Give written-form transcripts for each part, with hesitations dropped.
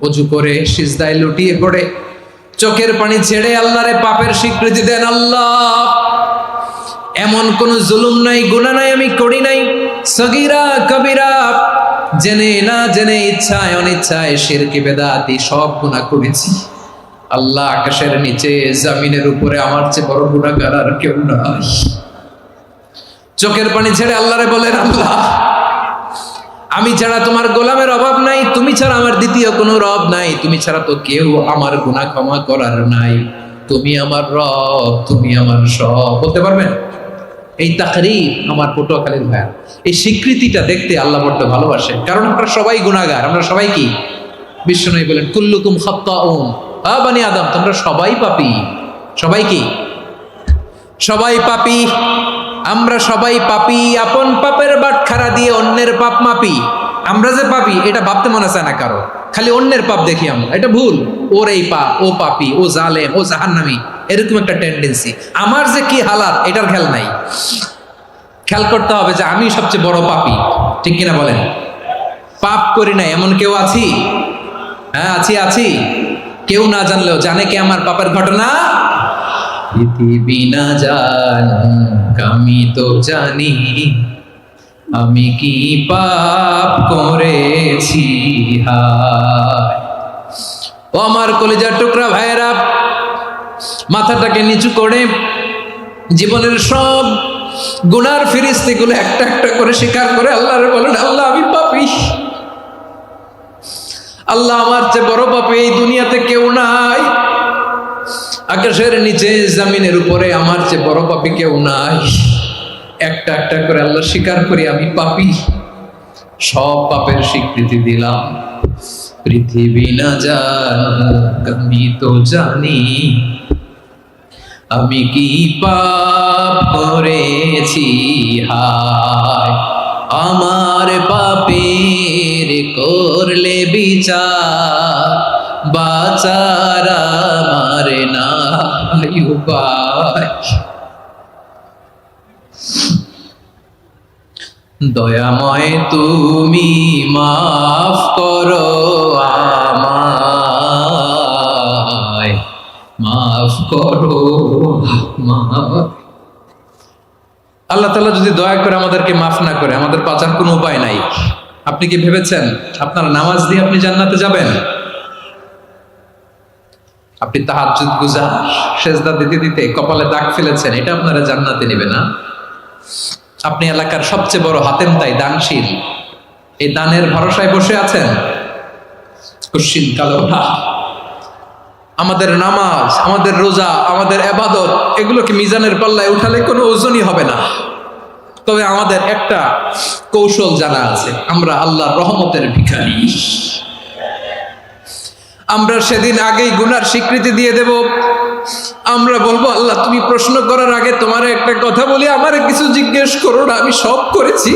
অজু করে সিজদায় লুটিয়ে পড়ে চোখের পানি ছেড়ে আল্লাহরে পাপের স্বীকৃতি দেন। আল্লাহ, এমন কোন জুলুম নাই, গুনাহ নাই আমি করি নাই, সগীরা কবিরা, জেনে না জেনে, ইচ্ছায় অনিচ্ছায়, শিরকি বেদাতি সব গুনাহ করেছি। আল্লাহ, আকাশের নিচে জমিনের উপরে আমার চেয়ে বড় গুনাহগার আর কেউ নাই। চোখের পানি ছেড়ে আল্লাহরে বলেন, আল্লাহ, আমি ছাড়া তোমার গোলামের অভাব নাই, তুমি ছাড়া আমার দ্বিতীয় কোনো রব নাই, তুমি ছাড়া তো কেউ আমার গুনাহ ক্ষমা করার নাই, তুমি আমার রব, তুমি আমার সব। বলতে পারবেন? এই তাকরীর আমার পটুয়াখালীর ভাইয়া, এই স্বীকৃতিটা দেখতে আল্লাহ বড্ড ভালোবাসেন, কারণ আমরা সবাই গুনাহগার। আমরা সবাই কি? বিশ্বনবী বলেন, কুল্লুকুম খাত্তাউন, বানি আদম, তোমরা সবাই পাপী। সবাই কি? সবাই পাপী। আমরা সবাই পাপী, আপন পাপের বাটখারা দিয়ে অন্যের পাপ মাপি। আমরা যে পাপী এটা ভাবতে মনে চায় না কারো, খালি অন্যের পাপ দেখি আমরা, এটা ভুল। ওর এই পাপ, ও পাপী, ও জালেম, ও জাহান্নামী, এরকম একটা টেন্ডেন্সি। আমার যে কি হালাত এটার খেয়াল নাই। খেয়াল করতে হবে যে আমি সবচেয়ে বড় পাপী, ঠিক কিনা বলেন? পাপ করি না এমন কেউ আছি? হ্যাঁ, আছি। কেউ না জানলেও জানে কে আমার পাপের ঘটনা? পৃথিবী না জানুক আমি তো জানি, আমি কি পাপ করেছি। হায় ও আমার কলিজার টুকরা ভাইয়েরা, মাথাটাকে নিচু করে জীবনের সব গুনার ফিরিস্তিগুলো একটা একটা করে স্বীকার করে আল্লাহরে বলেন, আল্লাহ, আমি পাপী। আল্লাহ, আমার চেয়ে বড় পাপী এই দুনিয়াতে কেউ নাই। আকাশের নিচে জমিনের উপরে আমার চেয়ে বড় পাপী কেউ নাই। একটা একটা করে আল্লাহ স্বীকার করি আমি পাপী, সব পাপের স্বীকৃতি দিলাম। পৃথিবী না জানুক আমি তো জানি, আমি কি পাপ করেছি। হায় আমার পাপের করলে বিচার, বাঁচার আমার নাই উপায়। দয়াময় তুমি মাফ করো আমায়, মাফ করো আমায়। আল্লাহ তাআলা যদি দয়া করে আমাদেরকে মাফ না করে, আমাদের বাঁচার কোনো উপায় নাই। আপনি কি ভেবেছেন আপনার নামাজ দিয়ে আপনি জান্নাতে যাবেন? আপনি তাহাজ্জুদ গুজার, সেজদা দিতে দিতে কপালে দাগ ফেলেছেন, এটা আপনারা জান্নাতে নেবে না। আপনি এলাকার সবচেয়ে বড় হাতেম তাই, দানশীল, এই দানের ভরসায় বসে আছেন, কুশ্চিন কালো না। আমাদের নামাজ, আমাদের রোজা, আমাদের ইবাদত, এগুলোকে মিজানের পাল্লায় উঠালে কোনো ওজনই হবে না। তবে আমাদের একটা কৌশল জানা আছে, আমরা আল্লাহর রহমতের ভিখারি। আমরা সেদিন আগেই গুনার স্বীকৃতি দিয়ে দেব। আমরা বলবো, আল্লাহ, তুমি প্রশ্ন করার আগে তোমার একটা কথা বলি, আমারে কিছু জিজ্ঞেস করো না, আমি সব করেছি।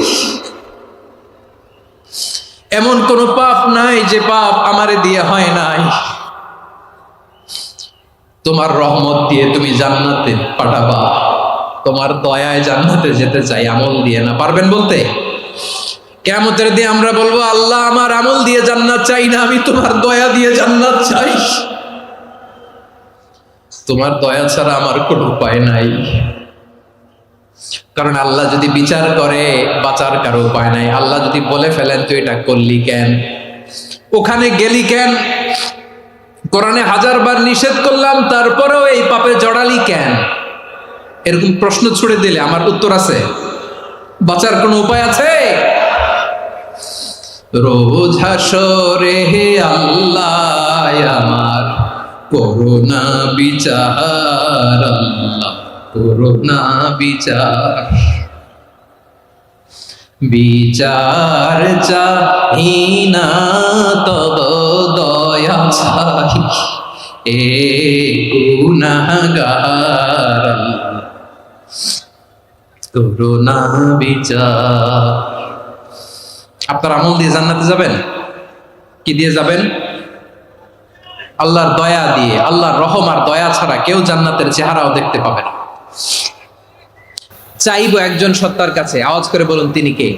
এমন কোন পাপ নাই যে পাপ আমারে দিয়ে হয় নাই। তোমার রহমত দিয়ে তুমি জান্নাতে পাঠাবা, তোমার দয়ায় জান্নাতে যেতে চাই, আমল দিয়ে না। পারবেন বলতে? কিয়ামতের দিন আমরা বলবো, আল্লাহ, আমার আমল দিয়ে জান্নাত চাই না, আমি তোমার দয়া দিয়ে জান্নাত চাই। তোমার দয়া ছাড়া আমার কোনো উপায় নাই। কারণ আল্লাহ যদি বিচার করে, বাঁচার কারো উপায় নাই। আল্লাহ যদি বলে ফেলেন তুই এটা করলি কেন, ওখানে গেলি কেন, কোরআনে 1000 বার নিষেধ করলাম তারপরেও এই পাপে জড়ালি কেন, এরকম প্রশ্ন ছুড়ে দিলে আমার উত্তর আছে? বাঁচার কোনো উপায় আছে? রোজ হাসরে হে আল্লাহ আমার করুণা বিচার, আল্লাহ করুণা বিচার। বিচার চাহি না তব দয়া চাহি, এ গুনাহগার, আল্লাহ করুণা বিচার। আপনার আমল দিয়ে জান্নাতে যাবেন? কি দিয়ে যাবেন? আল্লাহর দয়া দিয়ে। আল্লাহর রহম আর দয়া ছাড়া কেউ জান্নাতের চেহারাও দেখতে পাবে না। চাইবো একজন সত্তার কাছে, আওয়াজ করে বলুন তিনি কে?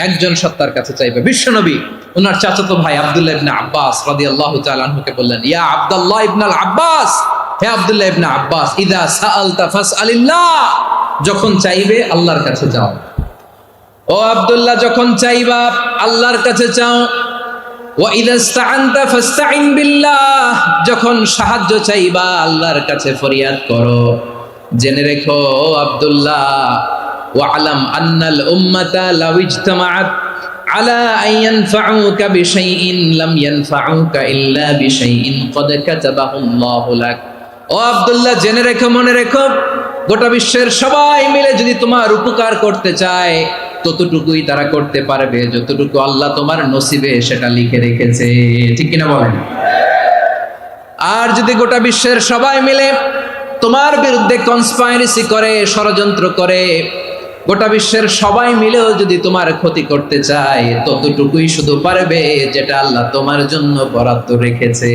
একজন সত্তার কাছে চাইবে। বিশ্বনবী ওনার চাচাতো ভাই আব্দুল্লাহ ইবনে আব্বাস রাদিয়াল্লাহু তাআলা আনহুকে বললেন, ইয়া আব্দুল্লাহ ইবনুল আব্বাস, হে আব্দুল্লাহ ইবনে আব্বাস, ইদা সাআলতা ফাসআলিল্লাহ, যখন চাইবে আল্লাহর কাছে যাও। ও আব্দুল্লাহ, যখন চাইবা আল্লাহর কাছে চাও। ওয়া ইদা ইসতাআনতা ফাসতাইন বিল্লাহ, যখন সাহায্য চাইবা আল্লাহর কাছে ফরিয়াদ করো। জেনে রেখো আব্দুল্লাহ, ওয়া'লাম আন্নাল উম্মাতা লাউ ইজতামাআত আলা আন ইয়ানফাউকা বিশাইইন লাম ইয়ানফাউকা ইল্লা বিশাইইন ক্বাদ কাতাবাহু আল্লাহু লাক। ও আব্দুল্লাহ, জেনে রেখো, মনে রেখো, গোটা বিশ্বের সবাই মিলে যদি তোমার উপকার করতে চায় ততটুকুই তারা করতে পারবে যতটুকু আল্লাহ তোমার নসিবে সেটা লিখে রেখেছে। ঠিক কিনা বলেন? আর যদি গোটা বিশ্বের সবাই মিলে তোমার বিরুদ্ধে কনস্পাইরেসি করে, ষড়যন্ত্র করে, গোটা বিশ্বের সবাই মিলেও যদি তোমার ক্ষতি করতে চায় ততটুকুই শুধু পারবে যেটা আল্লাহ তোমার জন্য বরাদ্দ রেখেছে।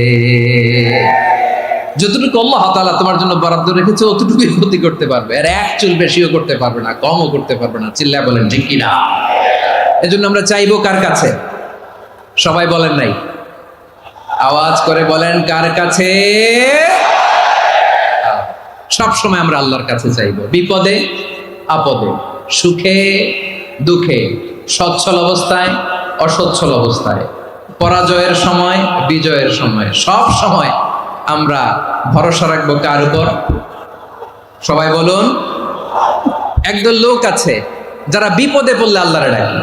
যতটুকু আল্লাহ তাআলা তোমার জন্য বরাদ্দ রেখেছে অতটুকুই ক্ষতি করতে পারবে, আর এক চুল বেশিও করতে পারবে না, কমও করতে পারবে না। চিল্লায় বলেন ঠিক কিনা? এজন্য আমরা চাইবো কার কাছে? সবাই বলেন নাই, আওয়াজ করে বলেন কার কাছে? সব সময় আমরা আল্লাহর কাছে চাইবো, বিপদে আপদে, সুখে দুঃখে, সচ্ছল অবস্থায় অসচ্ছল অবস্থায়, পরাজয়ের সময় বিজয়ের সময়, সব সময় আমরা ভরসা রাখবো কার উপর? সবাই বলুন। একদল লোক আছে যারা বিপদে পড়লে আল্লাহরে ডাকে,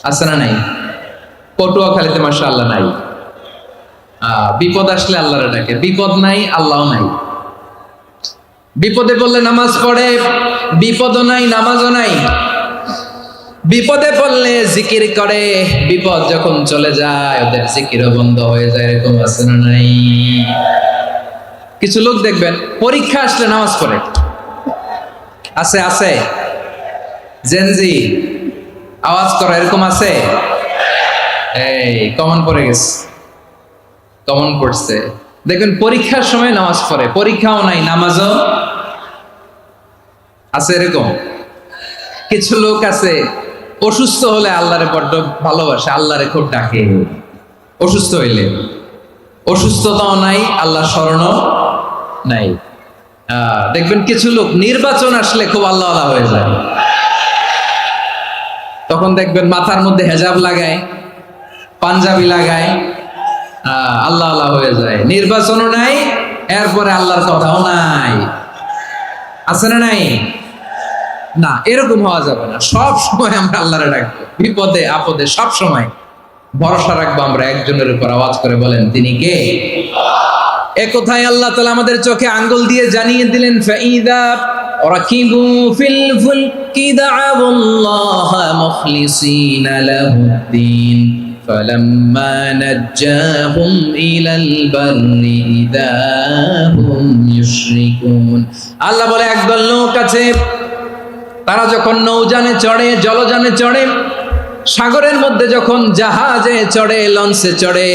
আছে না নাই? পটুয়াখালীতে মাশাআল্লাহ নাই। বিপদ আসলে আল্লাহরে ডাকে, বিপদ নাই আল্লাহও নাই। বিপদে পড়লে নামাজ পড়ে, বিপদও নাই নামাজও নাই। বিপদে পড়লে জিকির করে, বিপদ যখন চলে যায় ওদের জিকিরও বন্ধ হয়ে যায়। এরকম আছে না নাই? কিছু লোক দেখবেন পরীক্ষা আসলে নামাজ পড়ে, আছে আছে। জেনজি আওয়াজ করে, এরকম আছে? এই কমন পড়ে গেছে, কমন পড়ছে। দেখবেন পরীক্ষার সময় নামাজ পড়ে, পরীক্ষাও নাই নামাজও আছে। এরকম কিছু লোক আছে অসুস্থ হলে আল্লাহরে বড্ড ভালোবাসে, আল্লাহরে খুব ডাকে। অসুস্থ হইলে অসুস্থতাও নাই, আল্লাহ স্মরণও নাই। দেখবেন কিছু লোক নির্বাচন আসলে খুব আল্লাহ আল্লাহ হয়ে যায়, তখন দেখবেন মাথার মধ্যে হেজাব লাগায়, পাঞ্জাবি লাগায়, আল্লাহ আল্লাহ হয়ে যায়। নির্বাচনও নাই, এরপরে আল্লাহর কথাও নাই। আছে না নাই? না, এরকম হওয়া যাবে না। সব সময় আমরা আল্লাহরে ডাকবো, বিপদে আপদে সব সময় ভরসা রাখবো আমরা একজনের উপর। আওয়াজ করে বলেন তিনি কে? এ কথায় আল্লাহ তাআলা আমাদের চোখে আঙ্গুল দিয়ে জানিয়ে দিলেন, ফাইদা রাকিবু ফিল ফুলকি দা'আবুল্লাহা মুখলিসিনা লাহুদ্দিন ফালাম্মা নাজ্জাহুম ইলাল বাররি ইযা হুম ইউশরিকুন। আল্লাহ বলে একদল লোক আছে, তারা যখন নৌযানে চড়ে, জলযানে চড়ে, সাগরের মধ্যে যখন জাহাজে চড়ে, লঞ্চে চড়ে,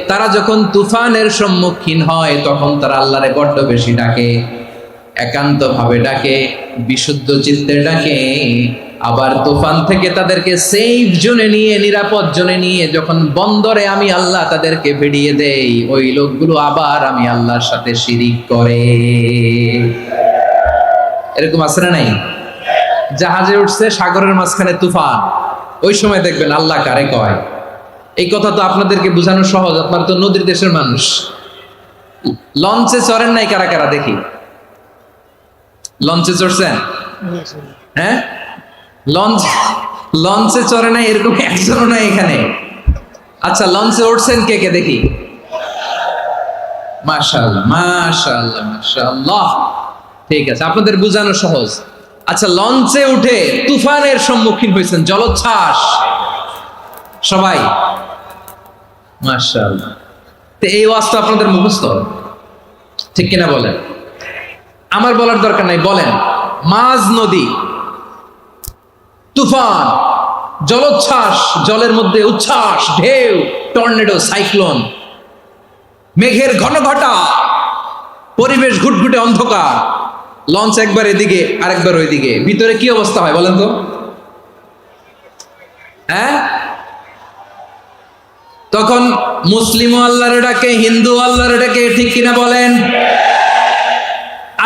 তারা যখন তুফানের সম্মুখীন হয় তখন তারা আল্লাহরে বড্ড বেশি ডাকে, একান্ত ভাবে ডাকে, বিশুদ্ধ চিত্তে ডাকে। আবার তুফান থেকে তাদেরকে সেফ জোনে নিয়ে, নিরাপদ জোনে নিয়ে যখন বন্দরে আমি আল্লাহ তাদেরকে ভিড়িয়ে দেই, ওই লোকগুলো আবার আমি আল্লাহর সাথে শিরিক করে। এরকম আছে না নাই? জাহাজে উঠছে, সাগরের মাঝখানে তুফান, ওই সময় দেখবেন আল্লাহ কারে কয়। এই কথা তো আপনাদেরকে বোঝানো সহজ, আপনারা তো নদীর দেশের মানুষ। লঞ্চে চড়েন নাই কারা কারা? দেখি, লঞ্চে চড়ছেন? হ্যাঁ, লঞ্চে চড়ে নাই এরকম একজনও নাই এখানে। আচ্ছা, লঞ্চে উঠছেন কে কে? দেখি। মাশাআল্লাহ মাশাআল্লাহ মাশাআল্লাহ, ঠিক আছে, আপনাদের বোঝানো সহজ। আচ্ছা, লঞ্চে উঠে তুফানের সম্মুখীন হয়েছেন, জলোচ্ছ্বাস, সবাই? মাশাআল্লাহ। তো এই ওয়াজটা আপনাদের মুখস্থ, ঠিক কিনা বলেন? আমার বলার দরকার নাই, বলেন। মাঝ নদী, তুফান, জলোচ্ছ্বাস, জলের মধ্যে উচ্ছ্বাস, ঢেউ, টর্নেডো, সাইক্লোন, মেঘের ঘনঘটা, পরিবেশ ঘুটঘুটে অন্ধকার, লঞ্চ একবার এদিকে আরেকবার ওইদিকে, ভিতরে কি অবস্থা হয় বলেন তো? হ্যাঁ, তখন মুসলিমও আল্লাহরে ডাকে, হিন্দু আল্লাহরে ডাকে, ঠিক কিনা বলেন?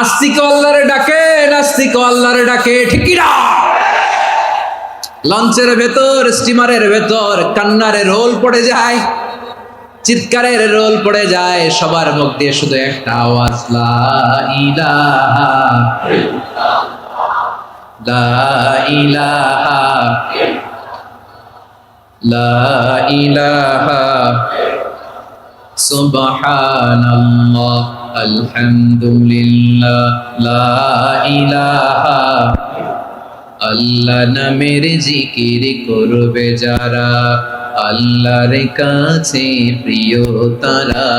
আস্তিক আল্লাহরে ডাকে, নাস্তিক আল্লাহরে ডাকে, ঠিক কিনা? লঞ্চের ভেতর, স্টিমারের ভেতর কান্নারে রোল পড়ে যায়, চিৎকারের রোল পড়ে যায়, সবার মুখ দিয়ে শুধু একটা আওয়াজ, লা ইলাহা লা ইলাহা লা ইলাহা সুবহানাল্লাহ আলহামদুলিল্লাহ লা ইলাহা। আল্লাহ নামের জিকির করবে যারা, আল্লাহর কাছে প্রিয় তারা,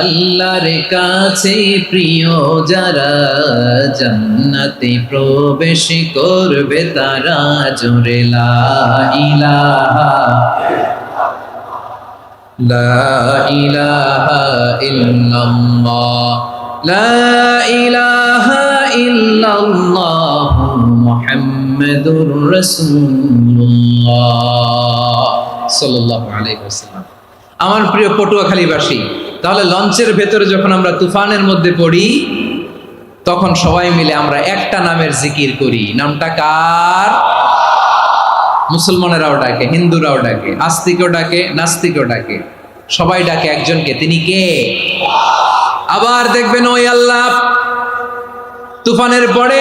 আল্লাহর কাছে প্রিয় যারা, জান্নাতে প্রবেশ করবে তারা, জোরে লা ইলাহা লা ইলাহা ইল্লাল্লাহ লা ইলাহা ইল্লাল্লাহ মুহাম্মাদুর রাসূলুল্লাহ সাল্লাল্লাহু আলাইহি ওয়াসাল্লাম। আমার প্রিয় পটুয়াখালীবাসী, তাহলে লঞ্চের ভেতরে যখন আমরা তুফানের মধ্যে পড়ি, তখন সবাই মিলে আমরা একটা নামের জিকির করি। নামটা কার? মুসলমানেরাও ডাকে, হিন্দুরাও ডাকে, আস্তিকও ডাকে, নাস্তিকও ডাকে, সবাই ডাকে একজনকে। তিনি কে? আবার দেখবেন ওই আল্লাহ তুফানের পরে,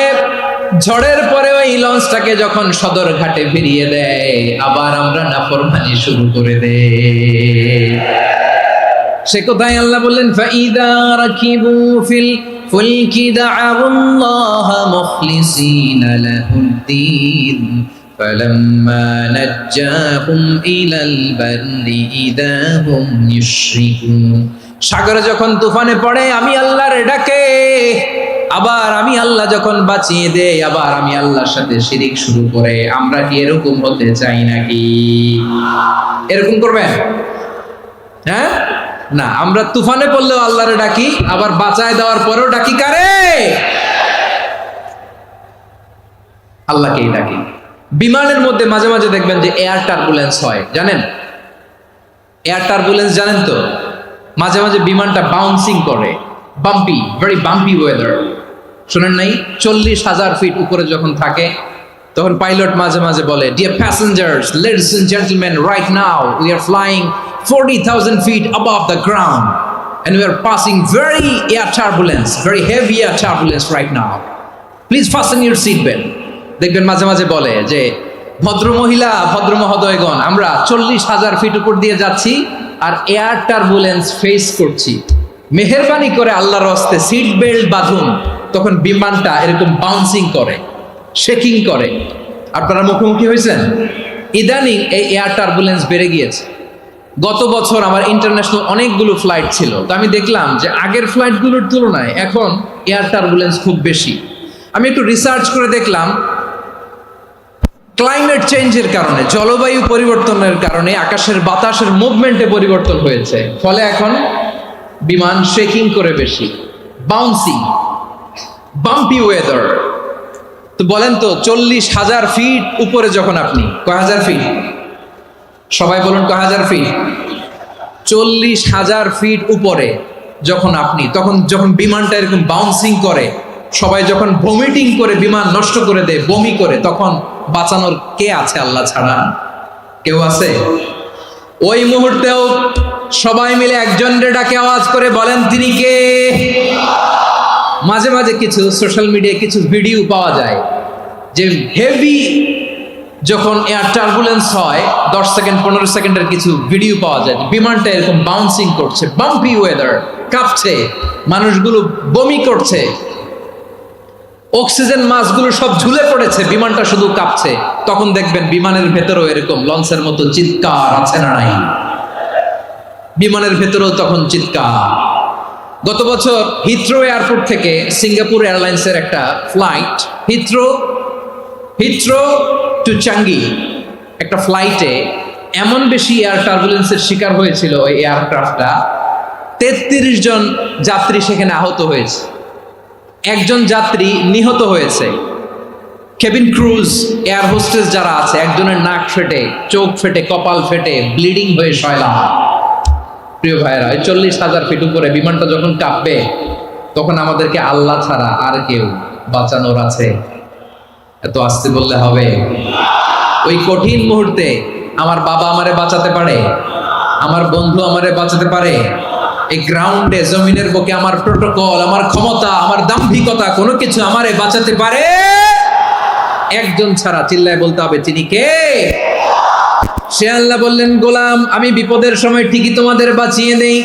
ঝড়ের পরে ওই লঞ্চটাকে যখন সদর ঘাটে ফিরিয়ে দেয়, আবার আমরা নাফরমানি শুরু করে দেই। সে কোথায়? আল্লাহ বললেন, ফাইদা রাকিবু ফিল ফুলকি দা'আল্লাহ মুখলিসিনা লাহুদ্দিন ফালাম্মা নাজ্জাহুম ইলাল বাররি ইযা হুম ইউশরিকুন। সাগরে যখন তুফানে পড়ে আমি আল্লাহর ডাকে, আবার আমি আল্লাহ যখন বাঁচিয়ে দেই, আবার আমি আল্লাহর সাথে শিরিক শুরু করে। আমরা কি এরকম হতে চাই নাকি? এরকম করবেন? হ্যাঁ না, আমরা তুফানে পড়লেও আল্লাহরে ডাকি, আবার বাঁচায় দেওয়ার পরেও ডাকি কারে? আল্লাহকেই ডাকি। বিমানের মধ্যে মাঝে মাঝে দেখবেন যে এয়ার টার্বুলেন্স হয়, জানেন? এয়ার টার্বুলেন্স জানেন তো? মাঝে মাঝে বিমানটা বাউন্সিং করে, বাম্পি, ভেরি বাম্পি ওয়েদার। শোনেন নাই? 40,000 ফিট উপরে যখন থাকে, তখন পাইলট মাঝে মাঝে বলে, dear passengers, ladies and gentleman, right now we are flying 40,000 feet above the ground and we are passing very air turbulence, very heavy air turbulence right now. Please fasten your seat belt. দেখবেন মাঝে মাঝে বলে যে, ভদ্র মহিলা, ভদ্র মহোদয়গণ, আমরা 40,000 ফিট উপর দিয়ে যাচ্ছি আর এয়ার টার্বুলেন্স ফেস করছি, মেহেরবানি করে আল্লাহর হস্তে সিট বেল্ট বাঁধুন। তখন বিমানটা এরকম বাউন্সিং করে, শেকিং করে। আপনারা মুখোমুখি হয়েছেন? ইদানিং এই এয়ার টার্বুলেন্স বেড়ে গিয়েছে। গত বছর আমার ইন্টারন্যাশনাল অনেকগুলো ফ্লাইট ছিল, তো আমি দেখলাম যে আগের ফ্লাইটগুলোর তুলনায় এখন এয়ার টার্বুলেন্স খুব বেশি। আমি একটু রিসার্চ করে দেখলাম, ক্লাইমেট চেঞ্জের কারণে, জলবায়ু পরিবর্তনের কারণে আকাশের বাতাসের মুভমেন্টে পরিবর্তন হয়েছে, ফলে এখন বিমান শেকিং করে বেশি, বাউন্সিং, বাম্পি ওয়েদার। তো বলেন তো, 40,000 ফিট উপরে যখন আপনি, কয় হাজার ফিট? সবাই বলুন, কয় হাজার ফিট? 40,000 ফিট উপরে যখন আপনি, তখন যখন বিমানটা এরকম বাউন্সিং করে, সবাই যখন ভমিটিং করে বিমান নষ্ট করে দেয়, বমি করে, তখন বাঁচানোর কে আছে আল্লাহ ছাড়া? কেউ আছে? ওই মুহূর্তেও সবাই মিলে একজনের ডাকে আওয়াজ করে বলেন, তিনি কে? মাঝে মাঝে কিছু সোশ্যাল মিডিয়ায় কিছু ভিডিও পাওয়া যায় যে হেভি যখন এয়ার টার্বুলেন্স হয়, 10 সেকেন্ড 15 সেকেন্ডের কিছু ভিডিও পাওয়া যায়, বিমানটা এরকম বাউন্সিং করছে, বাম্পি ওয়েদার, কাঁপছে, মানুষগুলো বমি করছে, অক্সিজেন মাস্কগুলো সব ঝুলে পড়েছে, বিমানটা শুধু কাঁপছে। তখন দেখবেন বিমানের ভেতরেও এরকম লঞ্চের মতো চিৎকার আছে না নাই? বিমানের ভেতরেও তখন চিৎকার। গত বছর হিথ্রো এয়ারপোর্ট থেকে সিঙ্গাপুর এয়ারলাইন্সের একটা ফ্লাইট, হিথ্রো টু চাঙ্গি, একটা ফ্লাইটে এমন বেশি এয়ার টার্বুলেন্সের শিকার হয়েছিল ওই এয়ারক্রাফটটা, 33 জন যাত্রী সেখানে আহত হয়েছে, একজন যাত্রী নিহত হয়েছে। কেবিন ক্রুজ, এয়ার হোস্টেস যারা আছে, একজনের নাক ফেটে, চোখ ফেটে, কপাল ফেটে, ব্লিডিং হয়ে শয়লা। প্রিয় ভাইরা, 40,000 ফিট উপরে বিমানটা যখন কাঁপবে, তখন আমাদেরকে আল্লাহ ছাড়া আর কেউ বাঁচানোর আছে? এত আস্তে বললে হবে? ওই কঠিন মুহূর্তে আমার বাবা আমারে বাঁচাতে পারে, আমার বন্ধু আমারে বাঁচাতে পারে? এই গ্রাউন্ডে, জমিনের বুকে আমার প্রোটোকল, আমার ক্ষমতা, আমার দাম্ভিকতা, কোনো কিছু আমারে বাঁচাতে পারে? একজন ছাড়া, চিল্লায় বলতে হবে, তিনি কে? সে আল্লাহ বললেন, গোলাম, আমি বিপদের সময় ঠিকই তোমাদের বাঁচিয়ে দেই।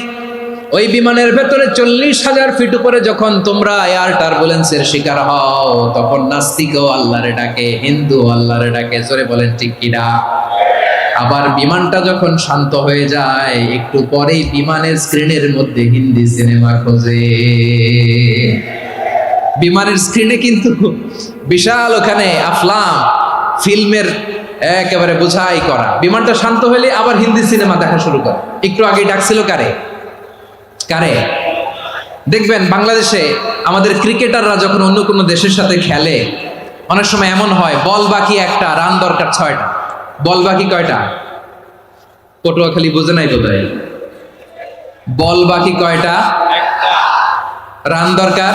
ওই বিমানের ভেতরে 40,000 ফিট উপরে যখন তোমরা এয়ার টার্বুলেন্সের শিকার হও, তখন নাস্তিকও আল্লাহরে ডাকে, হিন্দু আল্লাহরে ডাকে। জোরে বলেন ঠিক কিনা? আবার বিমানটা যখন শান্ত হয়ে যায়, একটু পরেই বিমানের স্ক্রিনের মধ্যে হিন্দি সিনেমা খোঁজে। বিমানের স্ক্রিনে কিন্তু বিশাল ওখানে আফলাম ফিল্মের একেবারে বোঝাই করা। বিমানটা শান্ত হলে আবার হিন্দি সিনেমা দেখা শুরু করে। একটু আগে ডাকছিল কারে? দেখবেন বাংলাদেশে আমাদের ক্রিকেটাররা যখন অন্য কোনো দেশের সাথে খেলে, অনেক সময় এমন হয়, বল বাকি একটা, রান দরকার 6টা। বল বাকি কয়টা? পটুয়াখালী বুঝে নাই বোধহয়। বল বাকি কয়টা? রান দরকার।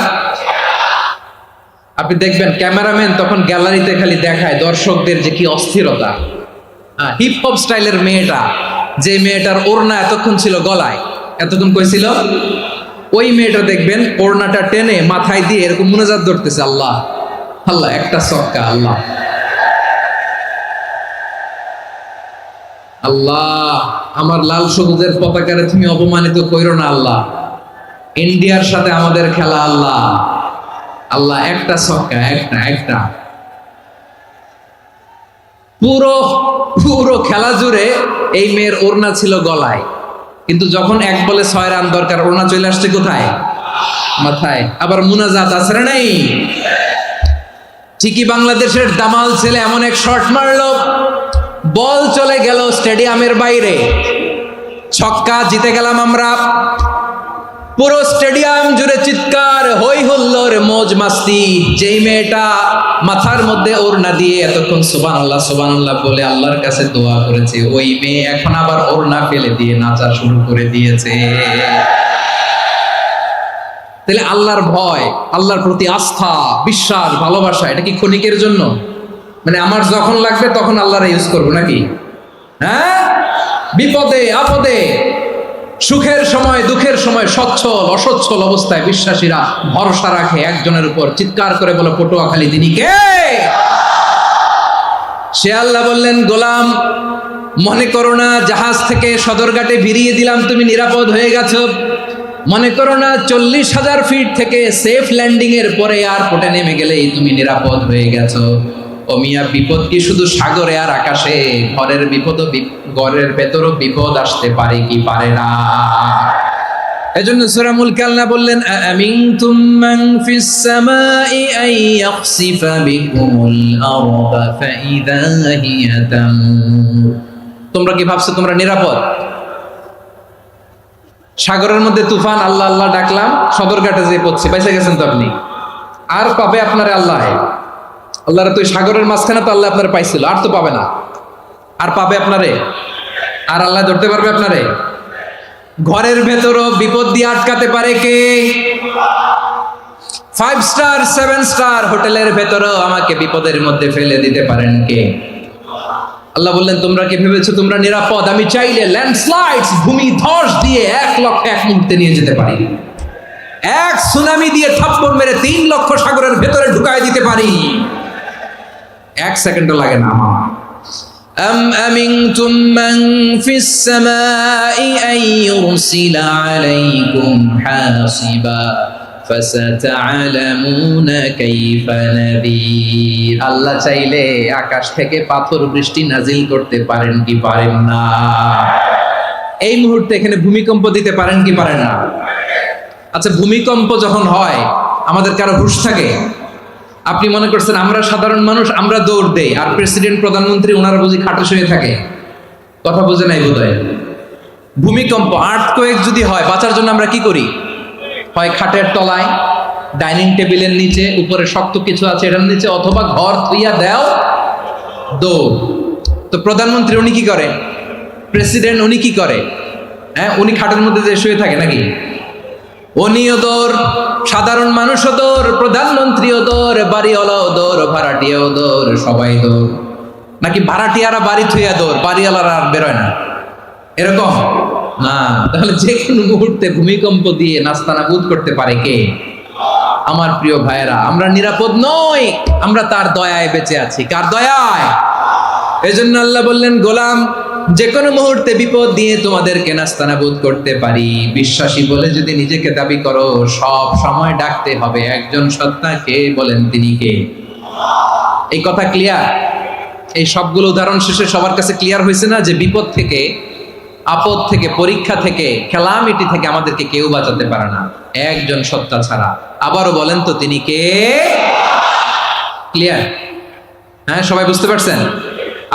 আপনি দেখবেন ক্যামেরাম্যান তখন গ্যালারিতে খালি দেখায় দর্শকদের যে কি অস্থিরতা। হিপ হপ স্টাইলের মেয়েটা, যে মেয়েটার ওড়না এতক্ষণ ছিল গলায়, এতক্ষণ কইছিল, ওই মেয়েটা দেখবেন ওড়নাটা টেনে মাথায় দিয়ে এরকম মুনাজাত ধরতেছে, আল্লাহ আল্লাহ, একটা ছক্কা, আল্লাহ আল্লাহ, আমার লাল সবুজের পতাকারে তুমি অপমানিত কইরো না আল্লাহ, ইন্ডিয়ার সাথে আমাদের খেলা, আল্লাহ আল্লাহ, একটা ছক্কা, একটা। পুরো খেলা জুড়ে এই মেয়ের ওড়না ছিল গলায়, কিন্তু যখন এক বলে 6 রান দরকার, ওড়না চলে আসছে কোথায়? মাথায়। আবার মুনাজাত আছে না নাই? ঠিকই বাংলাদেশের দামাল ছেলে এমন এক শট মারলো, বল চলে গেল স্টেডিয়ামের বাইরে, ছক্কা, জিতে গেলাম আমরা। পুরো স্টেডিয়াম জুড়ে চিৎকার, হই হুল্লোড়, মৌজ মাস্তি। যেই মেয়েটা মাথার মধ্যে ওড়না দিয়ে এতক্ষণ সুবহানাল্লাহ সুবহানাল্লাহ বলে আল্লাহর কাছে দোয়া করেছে, ওই মেয়ে এখন আবার ওড়না ফেলে দিয়ে নাচা শুরু করে দিয়েছে। তাহলে আল্লাহর ভয়, আল্লাহর প্রতি আস্থা, বিশ্বাস, ভালোবাসা, এটা কি ক্ষণিকের জন্য? মানে আমার যখন লাগবে তখন আল্লাহর ইউজ করবো নাকি? হ্যাঁ, বিপদে আপদে, সুখের সময় দুঃখের সময়, সচ্ছল অসচ্ছল অবস্থায় বিশ্বাসীরা ভরসা রাখে একজনের উপর। চিৎকার করে বলে, পটুয়াখালী তিনি কে? সে আল্লাহ বললেন, গোলাম, মনে করো না জাহাজ থেকে সদরঘাটে ভিড়িয়ে দিলাম, তুমি নিরাপদ হয়ে গেছো। মনে করো না 40,000 ফিট থেকে সেফ ল্যান্ডিং এর পরে এয়ারপোর্টে নেমে গেলেই তুমি নিরাপদ হয়ে গেছো। ও মিয়া, বিপদ কি শুধু সাগরে আর আকাশে? ঘরের ভেতরও বিপদ আসতে পারে কি পারে না? এজন্য সূরা মুলক আল্লাহ বললেন, আমিনতুম মান ফিস সামাই আন ইয়াখসিফা বিকুমুল আরদা ফাইদা হিয়া তামুর। তোমরা কি ভাবছো তোমরা নিরাপদ? সাগরের মধ্যে তুফান, আল্লাহ আল্লাহ ডাকলাম, সদরঘাটে যে পড়ছে, বেঁচে গেছেন তো আপনি। আর পাবে আপনারে আল্লাহ? আল্লাহর তো সাগরের মাঝখানে তো আল্লাহ আপনার পাইছিল, আর তো পাবে না। আর পাবে আপনারে? আর আল্লাহ ধরতে পারবে আপনারে? ঘরের ভেতরও বিপদ দিয়ে আটকাতে পারে কে? 5 স্টার 7 স্টার হোটেলের ভেতরও আমাকে বিপদের মধ্যে ফেলে দিতে পারেন কে? আল্লাহ বললেন, তোমরা কি ভেবেছো তোমরা নিরাপদ? আমি চাইলে ল্যান্ডস্লাইডস, ভূমি ধস দিয়ে 1 লক্ষ এক মুহূর্তে নিয়ে যেতে পারি। এক সুনামি দিয়ে থাপ্পড় মেরে 3 লক্ষ সাগরের ভেতরে ঢুকায় দিতে পারি। 1 সেকেন্ডও লাগে না আমার। أم أمنتم من في السماء أن يرسل عليكم حاصبا فستعلمون كيف نذير। আল্লাহ চাইলে আকাশ থেকে পাথর বৃষ্টি নাজিল করতে পারেন কি পারেন না? এই মুহূর্তে এখানে ভূমিকম্প দিতে পারেন কি পারেন না? আচ্ছা, ভূমিকম্প যখন হয় আমাদের কারো হুঁশ থাকে? আপনি মনে করছেন আমরা সাধারণ মানুষ, আমরা দৌড় দেই, আর প্রেসিডেন্ট প্রধানমন্ত্রী ওনারা বুঝি খাটে শুয়ে থাকে? কথা বুঝে নাই বোধহয়। ভূমিকম্প, আর্থকোয়েক যদি হয়, বাঁচার জন্য আমরা কি করি? হয় খাটের তলায়, ডাইনিং টেবিলের নিচে, উপরে শক্ত কিছু আছে এটার নিচে, অথবা ঘর থুইয়া দাও দৌড়। তো প্রধানমন্ত্রী উনি কি করে, প্রেসিডেন্ট উনি কি করে? হ্যাঁ, উনি খাটের মধ্যে যে শুয়ে থাকে নাকি? উনিও দৌড়, সাধারণ মানুষও দৌড়, প্রধানমন্ত্রীও দৌড়, বাড়িওয়ালাও দৌড়, ভাড়াটিয়াও দৌড়, সবাই দৌড়। নাকি ভাড়াটিয়ারা বাড়ি থুইয়া দৌড়, বাড়িওয়ালারা আর বেরোয় না, এরকম না? তাহলে যে কোনো মুহূর্তে ভূমিকম্প দিয়ে নাস্তানাবুদ করতে পারে কে? আমার প্রিয় ভাইয়েরা, আমরা নিরাপদ নই, আমরা তার দয়ায় বেঁচে আছি। কার দয়ায়? এজন্য আল্লাহ বললেন, গোলাম, যে কোনো মুহূর্তে বিপদ দিয়ে তোমাদেরকে নাস্তানাবুদ করতে পারি। বিশ্বাসী বলে যদি নিজেকে দাবি করো, সব সময় ডাকতে হবে একজন সত্তাকে। বলেন তিনি কে? এই কথা ক্লিয়ার? এই সবগুলো উদাহরণ শেষে সবার কাছে ক্লিয়ার হয়েছে না যে বিপদ থেকে, আপদ থেকে, পরীক্ষা থেকে, খেলামিটি থেকে আমাদেরকে কেউ বাঁচাতে পারে না একজন সত্তা ছাড়া। আবারও বলেন তো তিনি কে? ক্লিয়ার? হ্যাঁ, সবাই বুঝতে পারছেন?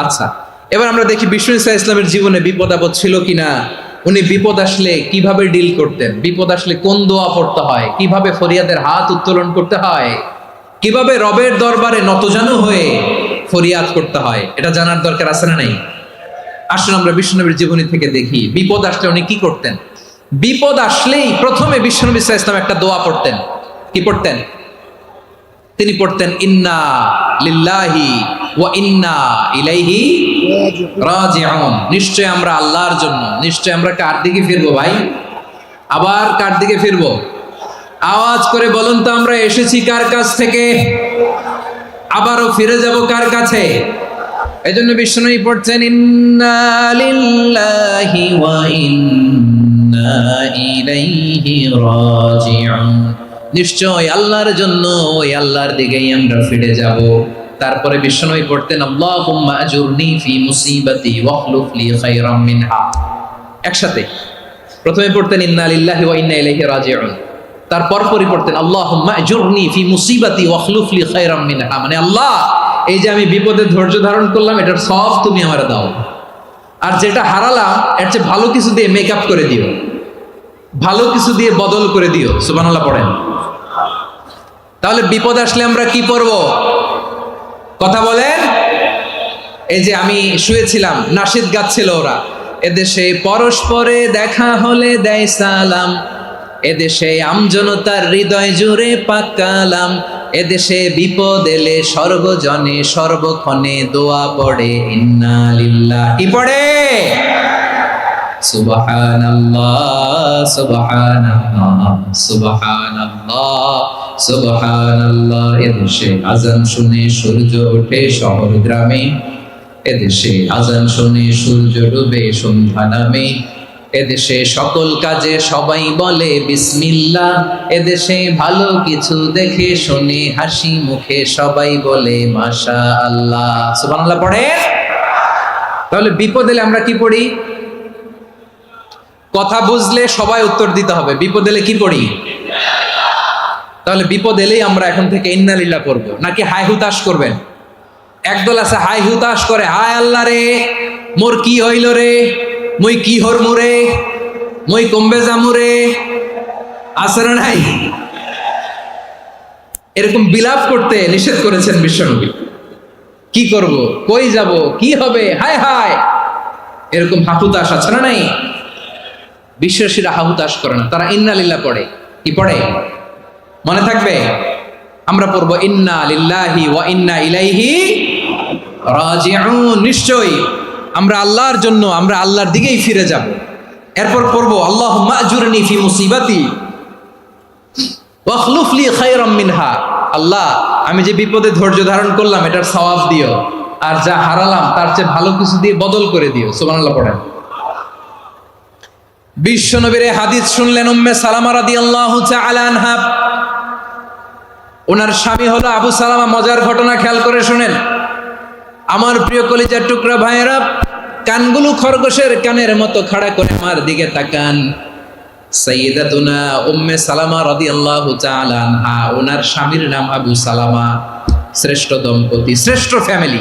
আচ্ছা, এবার আমরা দেখি বিষ্ণু ঈসা ইসলামের জীবনে বিপদ আপদ ছিল কিনা। উনি বিপদ আসলে কিভাবে ডিল করতেন, বিপদ আসলে কোন দোয়া পড়তে হয়, কিভাবে ফরিয়াদের হাত উত্তোলন করতে হয়, কিভাবে রবের দরবারে নতজানু হয়ে ফরিয়াদ করতে হয়, এটা জানার দরকার আছে না নাই? আসুন আমরা বিশ্বনবীর জীবনী থেকে দেখি বিপদ আসলে উনি কি করতেন। বিপদ আসলেই প্রথমে বিশ্বনবী সাল্লাল্লাহু আলাইহি ওয়াসাল্লাম একটা দোয়া পড়তেন। কি পড়তেন? তিনি পড়তেন, ইন্না লিল্লাহি ওয়া ইন্না ইলাইহি রাজিউন। নিশ্চয় আমরা আল্লাহর জন্য, নিশ্চয় আমরা কার দিকে ফিরবো ভাই? আবার কার দিকে ফিরবো? আওয়াজ করে বলুন তো, আমরা এসেছি কার কাছ থেকে, আবারও ফিরে যাব কার কাছে? এজন্য বিশ্বনবী পড়ছেন, ইন্না লিল্লাহি ওয়া ইন্না ইলাইহি রাজিউন। নিশ্চয় আল্লাহর জন্য, ওই আল্লাহর দিকেই আমরা ফিরে যাব। তারপরে বিশ্বনবী পড়তেন, আল্লাহুম্মা আজুরনি ফি মুসিবাতি ওয়াখলুফ লি খায়রাম মিনহা। একসাথে প্রথমে পড়তেন ইন্না লিল্লাহি ওয়া ইন্না ইলাইহি রাজিউন, তারপর পড়তেন আল্লাহুম্মা আজুরনি ফি মুসিবাতি ওয়াখলুফ লি খায়রাম মিনহা। মানে আল্লাহ, এই যে আমি বিপদে ধৈর্য ধারণ করলাম, এটার সব তুমি আমারে দাও, আর যেটা হারালাম এর চেয়ে ভালো কিছু দিয়ে মেকআপ করে দিও, ভালো কিছু দিয়ে বদল করে দিও। সুবহানাল্লাহ পড়েন। তাহলে বিপদ আসলে আমরা কি পড়ব? কথা বলেন। এই যে আমি শুয়েছিলাম, নাশিদ গাচ্ছিল ওরা, এদেশে পরস্পরে দেখা হলে দেয় সালাম, এদেশে আমজনতার হৃদয় জুড়ে পাকালাম, এদেশে বিপদ এলে সর্বজনে সর্বক্ষণে দোয়া পড়ে ইন্না লিল্লাহি। কি পড়ে? সুবহানাল্লাহ সুবহানাল্লাহ সুবহানাল্লাহ সুবহানাল্লাহ। এদেশে আজান শুনে সূর্য ওঠে শহর গ্রামে, এদেশে আজান শুনে সূর্য ডুবে সন্ধ্যা নামে, এদেশে সকল কাজে সবাই বলে বিসমিল্লাহ, এদেশে ভালো কিছু দেখে শুনে হাসি মুখে সবাই বলে মাশাআল্লাহ। সুবহানাল্লাহ পড়ে। তাহলে বিপদ এলে আমরা কি পড়ি? কথা বুঝলে সবাই উত্তর দিতে হবে, বিপদ এলে কি পড়ি? তাহলে বিপদ এলেই আমরা এখন থেকে ইন্না লিল্লাহ পড়ব, নাকি হাই হুতাশ করবেন? একদল আছে হাই হুতাশ করে, হায় আল্লাহ রে মোর কি হইল রে, মই কি হরমু রে, মই কমবে জামু রে, আছে না নাই? এরকম বিলাপ করতে নিষেধ করেছেন বিশ্বনবী। কি করব, কই যাব, কি হবে, হায় হায়, এরকম হাহুতাশ আছে না নাই? বিশ্বাসীরা হাহুতাশ করে না, তারা ইন্না লিল্লাহ পড়ে। কি পড়ে মনে থাকবে? আমরা পড়বো ইন্না লিল্লাহি ওয়া ইন্না ইলাইহি রাজিউন। নিশ্চয়ই আমরা আল্লাহর জন্য, আমরা আল্লাহর দিকেই ফিরে যাব। এরপর পড়বো আল্লাহুম্মা আজুরনি ফি মুসিবাতি ওয়াখলুফ লি খায়রাম মিনহা। আল্লাহ, আমি যে বিপদে ধৈর্য ধারণ করলাম এটার সওয়াব দিও, আর যা হারালাম তার চেয়ে ভালো কিছু দিয়ে বদল করে দিও। সুবহানাল্লাহ পড়েন। বিশ্বনবীর হাদিস শুনলেন উম্মে সালামা রাদিয়াল্লাহু তাআলা আনহা। ওনার স্বামী হলো আবু সালামা। মজার ঘটনা খেয়াল করে শুনেন আমার প্রিয় কলিজার টুকরা ভাইয়েরা। কানগুলো খরগোশের কানের মতো খাড়া করে আমার দিকে তাকান। সাইয়্যিদাতুনা উম্মে সালামা রাদিয়াল্লাহু তাআলা আনহা, ওনার স্বামীর নাম আবু সালামা। শ্রেষ্ঠ দম্পতি, শ্রেষ্ঠ ফ্যামিলি।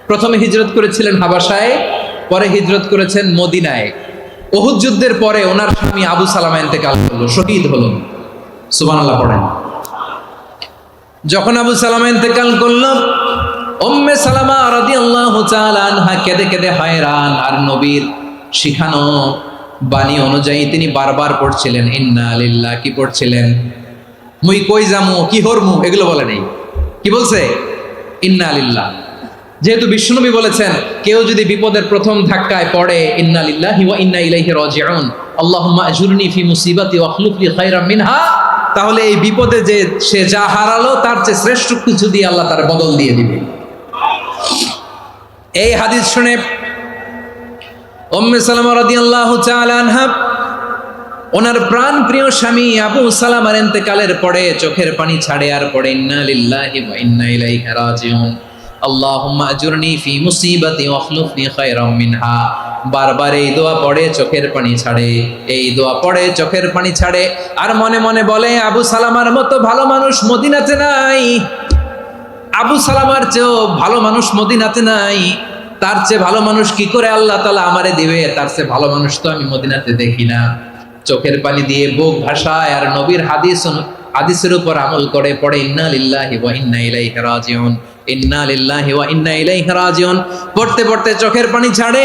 প্রথমে হিজরত করেছিলেন হাবাসায়, পরে হিজরত করেছেন মদিনায়। উহুদ যুদ্ধের পরে ওনার স্বামী আবু সালামা ইন্তেকাল করলো, শহীদ হলো। সুবহানাল্লাহ পড়েন। যখন আবু সালামা ইন্তেকাল করলো, উম্মে সালামা রাদিয়াল্লাহু তাআলা আনহা কেঁদে কেঁদে হয়রান। আর নবীর শিখানো বাণী অনুযায়ী তিনি বারবার পড়ছিলেন ইন্না লিল্লাহ। কি পড়ছিলেন? মুই কই যামু, কি হরমু, এগুলো বলে নেই। কি বলছে? ইন্না লিল্লাহ। যেহেতু বিশ্বনবী বলেছেন কেউ যদি বিপদের প্রথম ধাক্কায় পড়ে ইন্না লিল্লাহি ওয়া ইন্না ইলাইহি রাজিউন, আল্লাহুম্মা আজুরনি ফি মুসিবাতি ওয়া আখলুফ লি খায়রাম মিনহা, তাহলে এই বিপদে যে সে যা হারালো তার চেয়ে শ্রেষ্ঠ কিছু দিয়ে আল্লাহ তার বদল দিয়ে দিবে। এই হাদিস শুনে উম্মে সালামা রাদিয়াল্লাহু তাআলা আনহা ওনার প্রাণ প্রিয় স্বামী আবু সালামার ইন্তেকালের পরে চোখের পানি ছাড়ে আর পড়ে ইন্না লিল্লাহি ওয়া ইন্না ইলাইহি রাজিউন, আল্লাহুম্মা আজুরনি ফি মুসিবাতি ওয়া আখলুফনি খায়রাম মিনহা। বারবার এই দোয়া পড়ে চোখের পানি ছাড়ে, এই দোয়া পড়ে চোখের পানি ছাড়ে, আর মনে মনে বলে আবু সালামার মতো ভালো মানুষ মদিনাতে নাই, আবু সালামার চেয়েও ভালো মানুষ মদিনাতে নাই, তার চেয়ে ভালো মানুষ কি করে আল্লাহ তাআলা আমারে দিবে, তার চেয়ে ভালো মানুষ তো আমি মদিনাতে দেখি না। চোখের পানি দিয়ে বুক ভাসায় আর নবীর হাদিসের উপর আমল করে পড়ে ইন্না লিল্লাহি ওয়া ইন্না ইলাইহি রাজিউন, ইন্না লিল্লাহি ওয়া ইন্না ইলাইহি রাজিউন। পড়তে পড়তে চোখের পানি ছাড়ে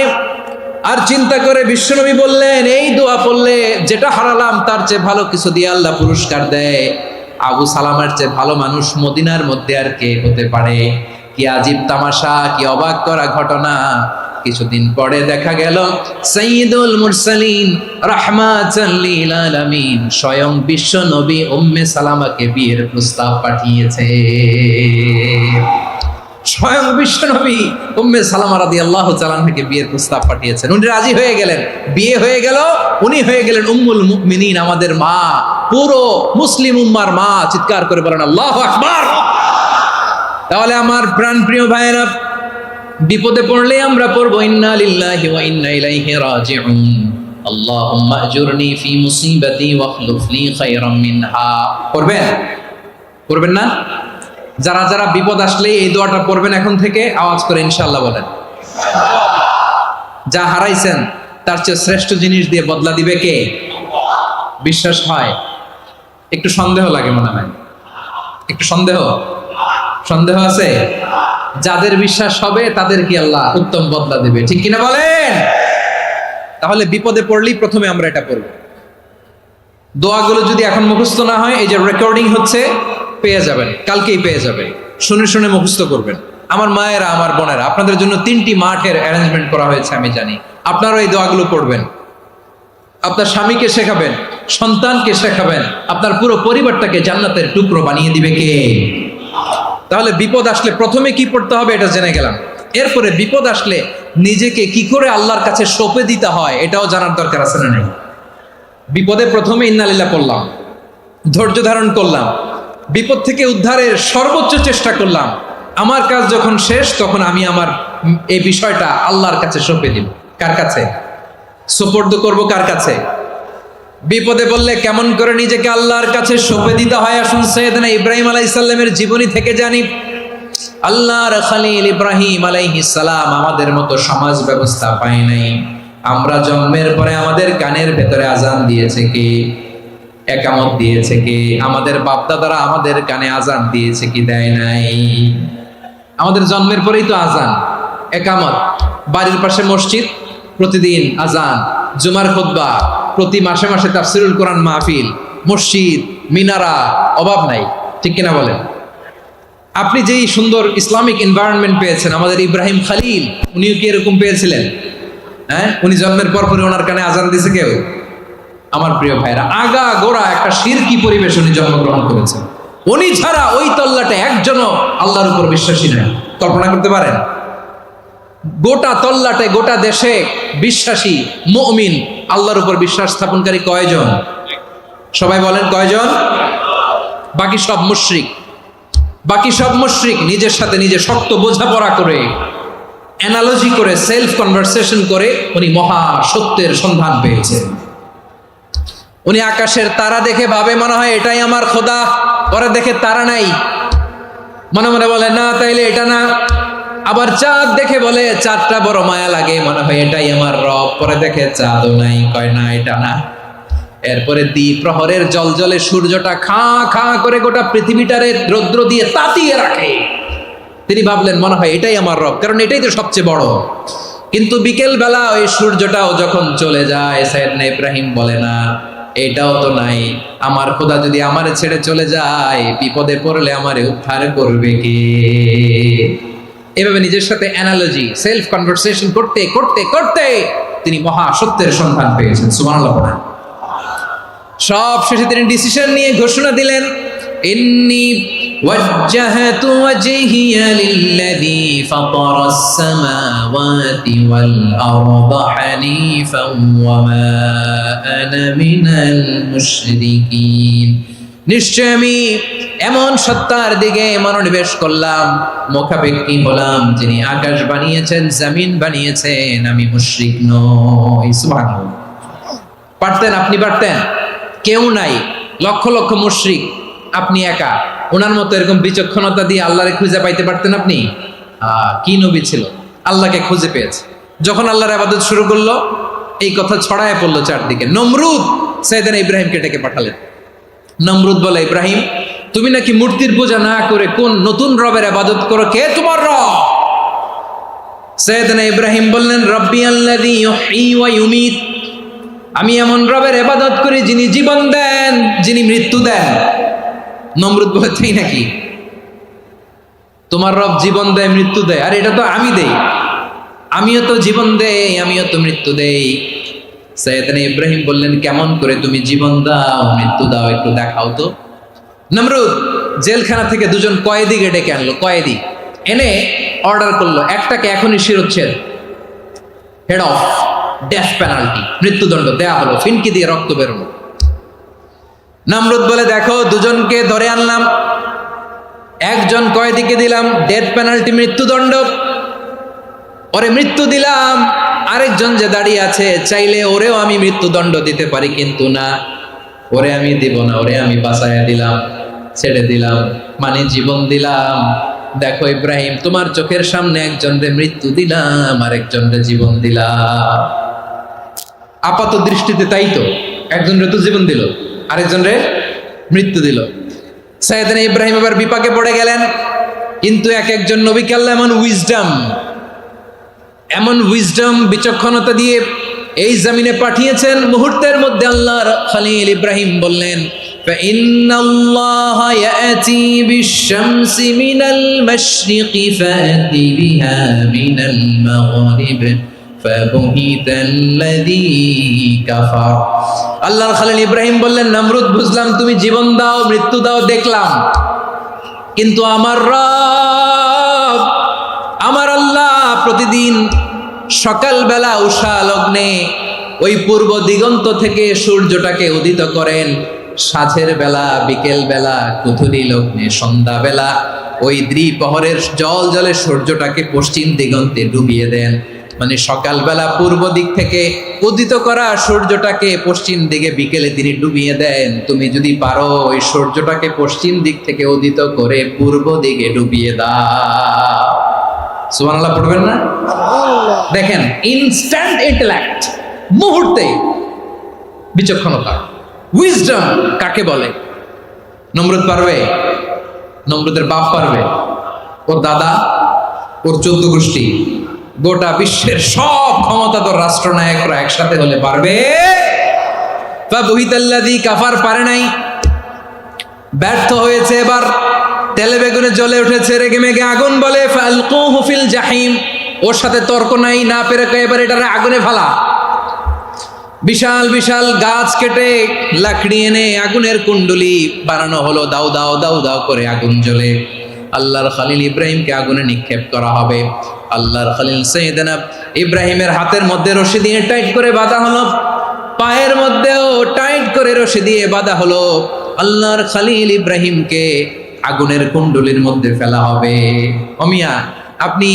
আর চিন্তা করে বিশ্বনবী বললেন এই দোয়া পড়লে যেটা হারালাম তার চেয়ে ভালো কিছু দিয়ে আল্লাহ পুরস্কার দেয়। আবু সালামার চেয়ে ভালো মানুষ মদিনার মধ্যে আর কে হতে পারে? কি আজীব তামাশা, কি অবাক করা ঘটনা। কিছুদিন পরে দেখা গেল সাইয়্যিদুল মুরসালিন রাহমাতাল লিল আলামিন স্বয়ং বিশ্ব নবী উম্মে সালামাকে বিয়ের প্রস্তাব পাঠিয়েছে। স্বয়ং বিশ্ব নবী উম্মে সালামা রাদিয়াল্লাহু তাআলা আনহাকে বিয়ের প্রস্তাব পাঠিয়েছেন। উনি রাজি হয়ে গেলেন, বিয়ে হয়ে গেল, উনি হয়ে গেলেন উম্মুল মুমিনিন, আমাদের মা, পুরো মুসলিম উম্মার মা। চিৎকার করে বলেন আল্লাহু আকবার। তাহলে আমার প্রাণ প্রিয় ভাইয়েরা, বিপদে পড়লে আমরা পড়বো ইন্না লিল্লাহি ওয়া ইন্না ইলাইহি রাজিউন, আল্লাহুম্মা আজুরনি ফি মুসিবাতি ওয়া আখলুফ লি খায়রাম মিনহা। পড়বেন? পড়বেন না? যারা যারা বিপদ আসলে এই দোয়াটা পড়বেন এখন থেকে আওয়াজ করে ইনশাআল্লাহ বলেন। যা হারাইছেন তার চেয়ে শ্রেষ্ঠ জিনিস দিয়ে বদলা দিবে কে? বিশ্বাস হয়? একটু সন্দেহ লাগে মনে হয়, একটু সন্দেহ আছে? যাদের বিশ্বাস হবে তাদের কি আল্লাহ উত্তম বদলা দেবে, ঠিক কিনা বলেন? তাহলে বিপদে পড়লেই প্রথমে আমরা এটা পড়ব। দোয়াগুলো যদি এখন মুখস্থ না হয়, এই যে রেকর্ডিং হচ্ছে, পেয়ে যাবেন, কালকেই পেয়ে যাবেন। শুনে শুনে মুখস্থ করবেন। আমার মায়েরা, আমার বোনেরা, আপনাদের জন্য 3টি মাঠের অ্যারেঞ্জমেন্ট করা হয়েছে, আমি জানি। আপনারাও এই দোয়াগুলো পড়বেন, আপনার স্বামীকে শেখাবেন, সন্তানকে শেখাবেন, আপনার পুরো পরিবারটাকে জান্নাতের টুকরো বানিয়ে দিবে কে? তাহলে বিপদ আসলে প্রথমে কি পড়তে হবে এটা জেনে গেলাম। এরপরে বিপদ আসলে নিজেকে কি করে আল্লাহর কাছে সঁপে দিতে হয় এটাও জানার দরকার আছে না নাই? বিপদে প্রথমে ইন্না লিল্লাহ পড়লাম, ধৈর্য ধারণ করলাম, বিপদ থেকে উদ্ধারের সর্বোচ্চ চেষ্টা করলাম। আমার কাজ যখন শেষ তখন আমি আমার এই বিষয়টা আল্লাহর কাছে সঁপে দিব। কার কাছে সুপর্দ করব? কার কাছে? বিপদে বললে কেমন করে নিজেকে আল্লাহর কাছে সঁপে দিতে হয় আসুন সাইয়েদনা ইব্রাহিম আলাইহিস সালামের জীবনী থেকে জানি। আল্লাহর খলিল ইব্রাহিম আলাইহিস সালাম আমাদের মতো সমাজ ব্যবস্থা পায় নাই। আমরা জন্মের পরে আমাদের কানের ভেতরে আজান দিয়েছে কে? একামত দিয়েছে কে? আমাদের বাপদাদারা আমাদের কানে আজান দিয়েছে কি? দেয় নাই। আমাদের জন্মের পরেই তো আজান, একামত, বাড়ির পাশে মসজিদ, প্রতিদিন আজান, জুমার খুতবা, প্রতি মাসে মাসে তাফসিরুল কোরআন মাহফিল, মসজিদ, মিনারা, অভাব নাই, ঠিক কিনা বলেন? আপনি যেই সুন্দর ইসলামিক এনভায়রনমেন্ট পেয়েছেন, আমাদের ইব্রাহিম খলিল উনিও কি এরকম পেয়েছিলেন? হ্যাঁ, উনি জন্মের পর পরে ওনার কানে আজান দিয়েছে কেউ? আমার প্রিয় ভাইরা, আগা গোড়া একটা শিরকি পরিবেশ উনি জন্মগ্রহণ করেছেন। উনি ছাড়া ওই তল্লাটে একজনও আল্লাহর উপর বিশ্বাসী নাই। কল্পনা করতে পারেন? গোটা তল্লাটে, গোটা দেশে বিশ্বাসী মুমিন, আল্লাহর উপর বিশ্বাস স্থাপনকারী কয়জন? সবাই বলেন কয়জন? বাকি সব মুশরিক। বাকি সব মুশরিক নিজের সাথে নিজে শক্ত বোঝাপড়া করে, অ্যানালজি করে, সেলফ কনভারসেশন করে উনি মহা সত্যের সন্ধান পেয়েছেন। উনি আকাশের তারা দেখে ভাবে মনে হয় এটাই আমার খোদা, পরে দেখে তারা নাই, মনে মনে বলে না তাইলে এটা না। আবার চাঁদ দেখে বলে চাঁদটা বড় মায়া লাগে, মনে হয় এটাই আমার রব, পরে দেখে চাঁদও নাই, কয় না এটা না। এরপরে দ্বিপ্রহরের জলজলে সূর্যটা খা খা করে গোটা পৃথিবীটারে রৌদ্র দিয়ে তাতিয়ে রাখে। তিনি ভাবলেন মনে হয় এটাই আমার রব, কারণ এটাই তো সবচেয়ে বড়। কিন্তু বিকেল বেলা ওই সূর্যটাও যখন চলে যায়, সাইয়েদনা ইব্রাহিম বলে না এটাও তো নাই, আমার খোদা যদি আমারে ছেড়ে চলে যায়, বিপদে পড়লে আমারে উদ্ধার করবে কে? এভাবে নিজের সাথে অ্যানালজি, সেলফ কনভারসেশন করতে করতে করতে তিনি মহা সত্যের সন্ধান পেয়েছেন। সুবহানাল্লাহ। সব শেষে তিনি ডিসিশন নিয়ে ঘোষণা দিলেন, ইন্নী ওয়াজ্জাহতু ওয়াজহিয়া লিল্লাযী ফাতারাস সামাওয়াতি ওয়াল আরদা হানিফান ওয়া মা আনা মিনাল মুশরিকিন। নিশ্চয় আমি এমন সত্তার দিকে মনোনিবেশ করলাম, মুখাপেক্ষী হলাম, যিনি আকাশ বানিয়েছেন, জমিন বানিয়েছেন, আমি মুশরিক নই। সুবহানাল্লাহ। পারতেন, আপনি পারতেন? কেউ নাই, লক্ষ লক্ষ মুশরিক, আপনি একা। ওনার মতো এরকম বিচক্ষণতা দিয়ে আল্লাহরে খুঁজে পাইতে পারতেন আপনি? কি নবী ছিল, আল্লাহকে খুঁজে পেয়েছে। যখন আল্লাহর ইবাদত শুরু করলো, এই কথা ছড়ায় পড়লো চারদিকে। নমরুদ সাইয়েদনা ইব্রাহিমকে ডেকে পাঠালেন। নমরুদ বলে, ইব্রাহিম তুমি নাকি মূর্তির পূজা না করে কোন নতুন রবের ইবাদত করো, কে তোমার রব? সাইয়েদনা ইব্রাহিম বললেন, রব্বি আল্লাযী ইউহয়ী ওয়া ইউমীত, আমি এমন রবের ইবাদত করি যিনি জীবন দেন, যিনি মৃত্যু দেন। নমরুদ বলে, তাই নাকি? তোমার রব জীবন দেয়, মৃত্যু দেয়? আর এটা তো আমি দেই, আমিও তো জীবন দেই, আমিও তো মৃত্যু দেই। সাইয়েদনা ইব্রাহিম বললেন, কেমন করে তুমি জীবন দাও, মৃত্যু দাও, একটু দেখাও তো। নমরুদ জেলখানা থেকে দুজন কয়েদিকে ডেকে আনলো। কয়েদি এনে অর্ডার করলো, একটাকে এখনই শিরোচ্ছেদ, হেড অফ ডেথ পেনাল্টি, মৃত্যুদণ্ড দেয়া হলো, ফিনকি দিয়ে রক্ত বেরোলো। নমরুদ বলে, দেখো দুজনকে ধরে আনলাম, একজন কয়েদিকে দিলাম ডেথ পেনাল্টি, মৃত্যুদণ্ড, ওরে মৃত্যু দিলাম। আরেকজন যে দাঁড়িয়ে আছে, চাইলে ওরেও আমি মৃত্যুদণ্ড দিতে পারি, কিন্তু না, ওরে আমি দিব না, ওরে আমি বাঁচাইয়া দিলাম, ছেড়ে দিলাম, মানে জীবন দিলাম। দেখো ইব্রাহিম, তোমার চোখের সামনে একজনরে মৃত্যু দিলাম, আরেকজনরে জীবন দিলাম। আপাত দৃষ্টিতে তাই তো, একজনরে তো জীবন দিল, আরেকজনরে মৃত্যু দিল। সাইয়েদনা ইব্রাহিম এবার বিপাকে পড়ে গেলেন। কিন্তু এক একজন নবীকে আল্লাহ এমন উইজডম বিচক্ষণতা দিয়ে এই জমিনে পাঠিয়েছেন। মুহূর্তের মধ্যে আল্লাহর খলিল ইব্রাহিম বললেন, ফাইন্নাল্লাহা ইয়াতি বিশ-শামসি মিনাল মাশরিকি ফাতি বিহা মিনাল মাগরিব ফাবুহিতাল্লাযী কাফার। আল্লাহর খলিল ইব্রাহিম বললেন, নমরুদ বুঝলাম তুমি জীবন দাও, মৃত্যু দাও, দেখলাম, কিন্তু আমার রব, আমার আল্লাহ প্রতিদিন সকালবেলা উষা লগ্নে ওই পূর্ব দিগন্ত থেকে সূর্যটাকে উদিত করেন, সাঁঝের বেলা, বিকেল বেলা, কুথুরি লগ্নে, সন্ধ্যা বেলা ওই দ্বিপ্রহরের জল জলে সূর্যটাকে পশ্চিম দিগন্তে ডুবিয়ে দেন। মানে সকালবেলা পূর্ব দিক থেকে উদিত করা সূর্যটাকে পশ্চিম দিকে বিকেলে তিনি ডুবিয়ে দেন। তুমি যদি পারো ওই সূর্যটাকে পশ্চিম দিক থেকে উদিত করে পূর্ব দিকে ডুবিয়ে দাও। সুবহানাল্লাহ পড়বেন না? দেখেন, ইনস্ট্যান্ট ইন্টেলেক্ট, মুহূর্তে বিচক্ষণতা, উইজডম কাকে বলে? নমরুদ পারবে? নমরুদের বাপ পারবে? ওর দাদা, ওর 14 গোষ্ঠী, গোটা বিশ্বের সব ক্ষমতাধর রাষ্ট্রনায়করা একসাথে হলে পারবে? ফাবুহিতাল্লাযী কাফার পারে নাই, ব্যর্থ হয়েছে। এবার তেলে বেগুনে জ্বলে উঠেছে, রেগে মেগে আগুন বলে, ফালকুহু ফিল জাহিম। ওর সাথে তর্ক নাই, না পেরে এবার এটারে আগুনে ফেলা। বিশাল বিশাল গাছ কেটে লাকড়ি এনে আগুনের কুণ্ডলি বানানো হলো, দাও দাও দাও দাও করে আগুন জ্বলে। আল্লাহর খলিল ইব্রাহিমকে আগুনে নিক্ষেপ করা হবে। আল্লাহর খলিল সাইয়েদনা ইব্রাহিমের হাতের মধ্যে রশি দিয়ে টাইট করে বাঁধা হলো, পায়ের মধ্যেও টাইট করে রশি দিয়ে বাঁধা হলো। আল্লাহর খলিল ইব্রাহিমকে আগুনের কুণ্ডলির মধ্যে ফেলা হবে। অমিয়া, আপনি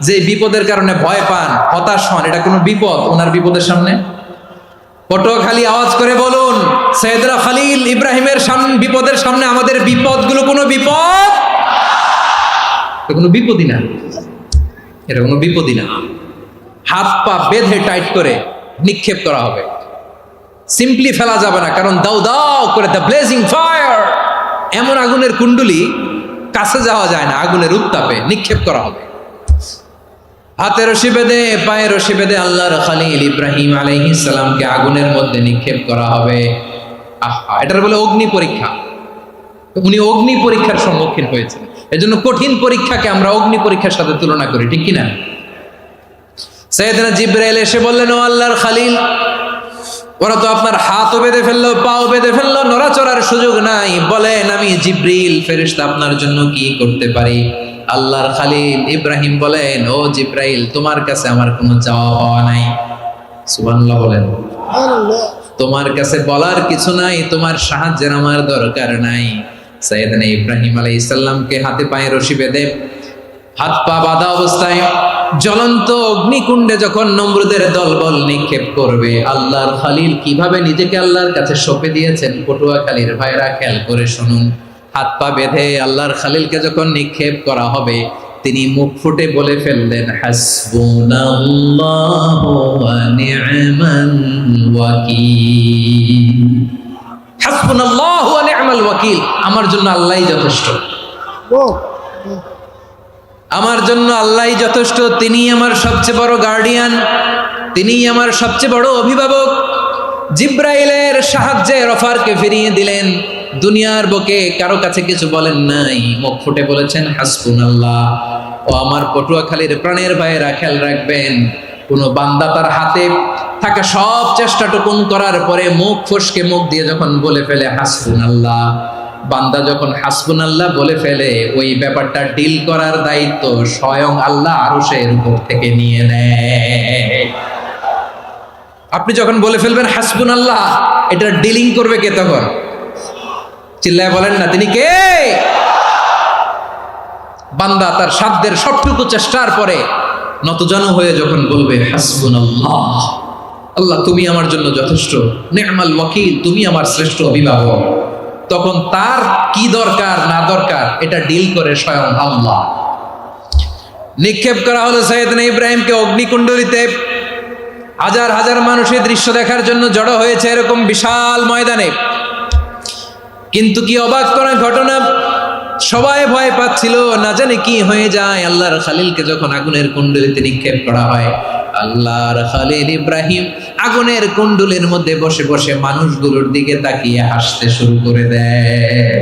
যে বিপদের কারণে ভয় পান, হতাশ হন, এটা কোনো বিপদ ওনার বিপদের সামনে? পটুয়াখালী আওয়াজ করে বলুন, সাইয়েদনা খলিল ইব্রাহিমের বিপদের সামনে আমাদের বিপদগুলো কোনো বিপদ? এটা কোনো বিপদই না, এটা কোনো বিপদই না। হাত পা বেঁধে টাইট করে নিক্ষেপ করা হবে। সিম্পলি ফেলা যাবে না, কারণ দাও দাও করে দ্য ব্লেজিং ফায়ার, এমন আগুনের কুণ্ডুলি কাছে যাওয়া যায় না, আগুনের উত্তাপে নিক্ষেপ করা হবে। হাতে রশি বেঁধে পায়ে রশি বেঁধে আল্লাহর খলিল ইব্রাহিম আলাইহিস সালামকে আগুনের মধ্যে নিক্ষেপ করা হবে। আহা, এটার বলে অগ্নি পরীক্ষা। উনি অগ্নি পরীক্ষার সম্মুখীন হয়েছেন। এজন্য কঠিন পরীক্ষাকে আমরা অগ্নি পরীক্ষার সাথে তুলনা করি, ঠিক কিনা? সাইয়েদনা জিবরাইল এসে বললেন, ও আল্লাহর খলিল, ওরা তো আপনার হাতও বেঁধে ফেললো, পাও বেঁধে ফেললো, নড়াচড়ার সুযোগ নাই, বলেন আমি জিবরিল ফেরেশতা আপনার জন্য কি করতে পারি? আল্লাহর খলিল ইব্রাহিম বলেন, ও জিবরাইল, তোমার কাছে আমার কোনো চাওয়া পাওয়া নাই। সুবহানাল্লাহ বলেন। তোমার কাছে বলার কিছু নাই, তোমার সাহায্যের আমার দরকার নাই। সাইয়েদনা ইব্রাহিম আলাইহিস সালামকে হাতে পায়ে রশি বেঁধে হাত পা বাঁধা অবস্থায় জ্বলন্ত অগ্নিকুণ্ডে যখন নমরুদের দলবল নিক্ষেপ করবে, আল্লাহর খলিল কিভাবে নিজেকে আল্লাহর কাছে সঁপে দিয়েছেন, পটুয়াখালীর ভাইরা খেয়াল করে শুনুন। হাত পা বেঁধে আল্লাহর খলিলকে যখন নিক্ষেপ করা হবে, তিনি মুখ ফুটে বলে ফেললেন, হাসবুনাল্লাহু ওয়া নি'মাল ওয়াকিল। হাসবুনাল্লাহু ওয়া নি'মাল ওয়াকিল, আমার জন্য আল্লাহই যথেষ্ট, আমার জন্য আল্লাহই যথেষ্ট। তিনি আমার সবচেয়ে বড় গার্ডিয়ান, তিনি আমার সবচেয়ে বড় অভিভাবক। জিব্রাইলের সাহায্যে অফারকে ফিরিয়ে দিলেন, দুনিয়ার বুকে কারো কাছে কিছু বলেন নাই, মুখ ফুটে বলেছেন হাসবুনাল্লাহ। ও আমার পটুয়াখালীর প্রাণের ভাইয়েরা খেয়াল রাখবেন, কোন বান্দা তার হাতে থাকা সব চেষ্টাটুকুন করার পরে মুখ ফসকে মুখ দিয়ে যখন বলে ফেলে হাসবুনাল্লাহ, বান্দা যখন হাসবুনাল্লাহ বলে ফেলে, ওই ব্যাপারটা ডিল করার দায়িত্ব স্বয়ং আল্লাহ আরশের উপর থেকে নিয়ে নেয়। আপনি যখন বলে ফেলবেন হাসবুনাল্লাহ, এটা ডিলিং করবে কে তখন? চিল্লায় বলেন না, তিনি কে? বান্দা তার সাধ্যের সবটুকু চেষ্টার পরে নতজানু হয়ে যখন বলবে হাসবুনাল্লাহ, আল্লাহ তুমি আমার জন্য যথেষ্ট, নি'মাল ওয়াকিল, তুমি আমার শ্রেষ্ঠ অভিভাবক, তখন তার কি দরকার না দরকার এটা ডিল করে স্বয়ং আল্লাহ। নিক্ষেপ করা হলো সাইয়েদনা ইব্রাহিমকে অগ্নিকুণ্ডলিতে। হাজার হাজার মানুষের দৃশ্য দেখার জন্য জড়ো হয়েছে এরকম বিশাল ময়দানে। কিন্তু কি অবাক করা ঘটনা, সবাই ভয় পাচ্ছিল, না জানে কি হয়ে যায়। আল্লাহর খলিলকে যখন আগুনের কুণ্ডলিতে নিক্ষেপ করা হয়, আল্লাহর খলিল ইব্রাহিম আগুনের কুণ্ডলের মধ্যে বসে বসে মানুষগুলোর দিকে তাকিয়ে হাসতে শুরু করে দেয়।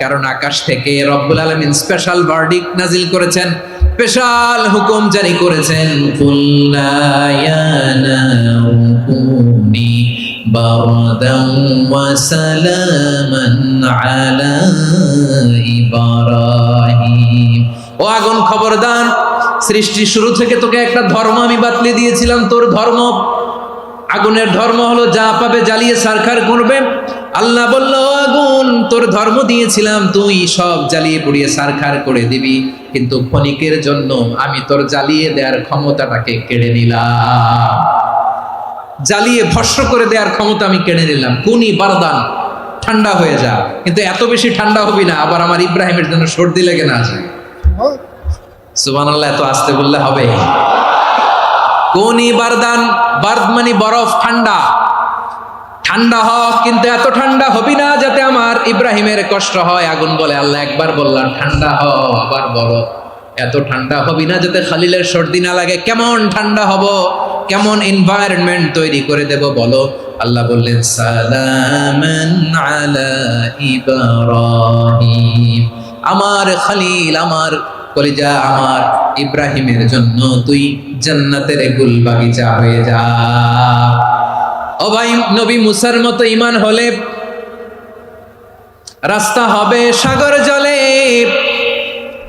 কারণ আকাশ থেকে রব্বুল আলামিন স্পেশাল ভার্ডিক্ট নাজিল করেছেন, স্পেশাল হুকুম জারি করেছেন, কুল্লা ইয়া নারু কুনি বারদান ওয়া সালামান আলা ইব্রাহিম। ও আগুন, খবরদার, সৃষ্টি শুরু থেকে তোকে একটা ধর্ম আমি বাতলে দিয়েছিলাম, তোর ধর্ম, আগুনের ধর্ম হলো যা পাবে জ্বালিয়ে সারখার করবে। আল্লাহ বলল, আগুন, তোর ধর্ম দিয়েছিলাম, তুই সব জ্বালিয়ে পুড়িয়ে সারখার করে দিবি, কিন্তু ক্ষণিকের জন্য আমি তোর জ্বালিয়ে দেওয়ার ক্ষমতাটাকে কেড়ে নিলাম, জ্বালিয়ে ভস্ম করে দেওয়ার ক্ষমতা আমি কেড়ে নিলাম। কুনি বারদান, ঠান্ডা হয়ে যা, কিন্তু এত বেশি ঠান্ডা হবি না আবার আমার ইব্রাহিমের জন্য সর্দি লেগে না যায়। সুবহানাল্লাহ, এত আস্তে বললে হবে? কুনি বারদান, বারদ মানে বরফ, ঠান্ডা, ঠান্ডা হ, কিন্তু এত ঠান্ডা হবি না যাতে আমার ইব্রাহিমের কষ্ট হয়। আগুন বলে, আল্লাহ একবার বললাম ঠান্ডা হ, আবার বলো এত ঠান্ডা হবি না যাতে খলিলের সর্দি না লাগে। কেমন ঠান্ডা হব, কেমন এনভায়রনমেন্ট তৈরি করে দেব বলো? আল্লাহ বললেন, সালামান আলা ইব্রাহিম, আমার খলিল, আমার কলিজা, আমার ইব্রাহিমের জন্য তুই জান্নাতের গুল বাগিচা হয়ে যা। ও ভাই, নবী মুসার মতো ঈমান হলে রাস্তা হবে সাগর জলে,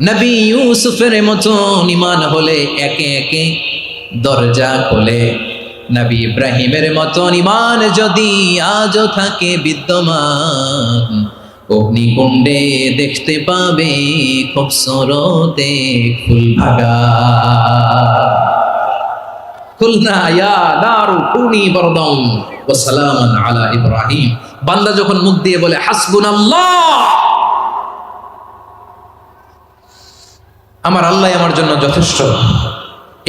নবী ইউসুফের মতো ঈমান হলে একে একে দরজা খোলে। নবী ইব্রাহিমের মতো ঈমান যদি আজও থাকে বিদ্যমান, অগ্নিকুণ্ডে দেখতে পাবে খুবসুরত এক ফুল ভাগা। কুলনা ইয়া নারু কুনি বারদান ওয়া সালামান আলা ইব্রাহিম। বান্দা যখন মুখ দিয়ে বলে হাসবুনাল্লাহ, আমার আল্লাহ আমার জন্য যথেষ্ট,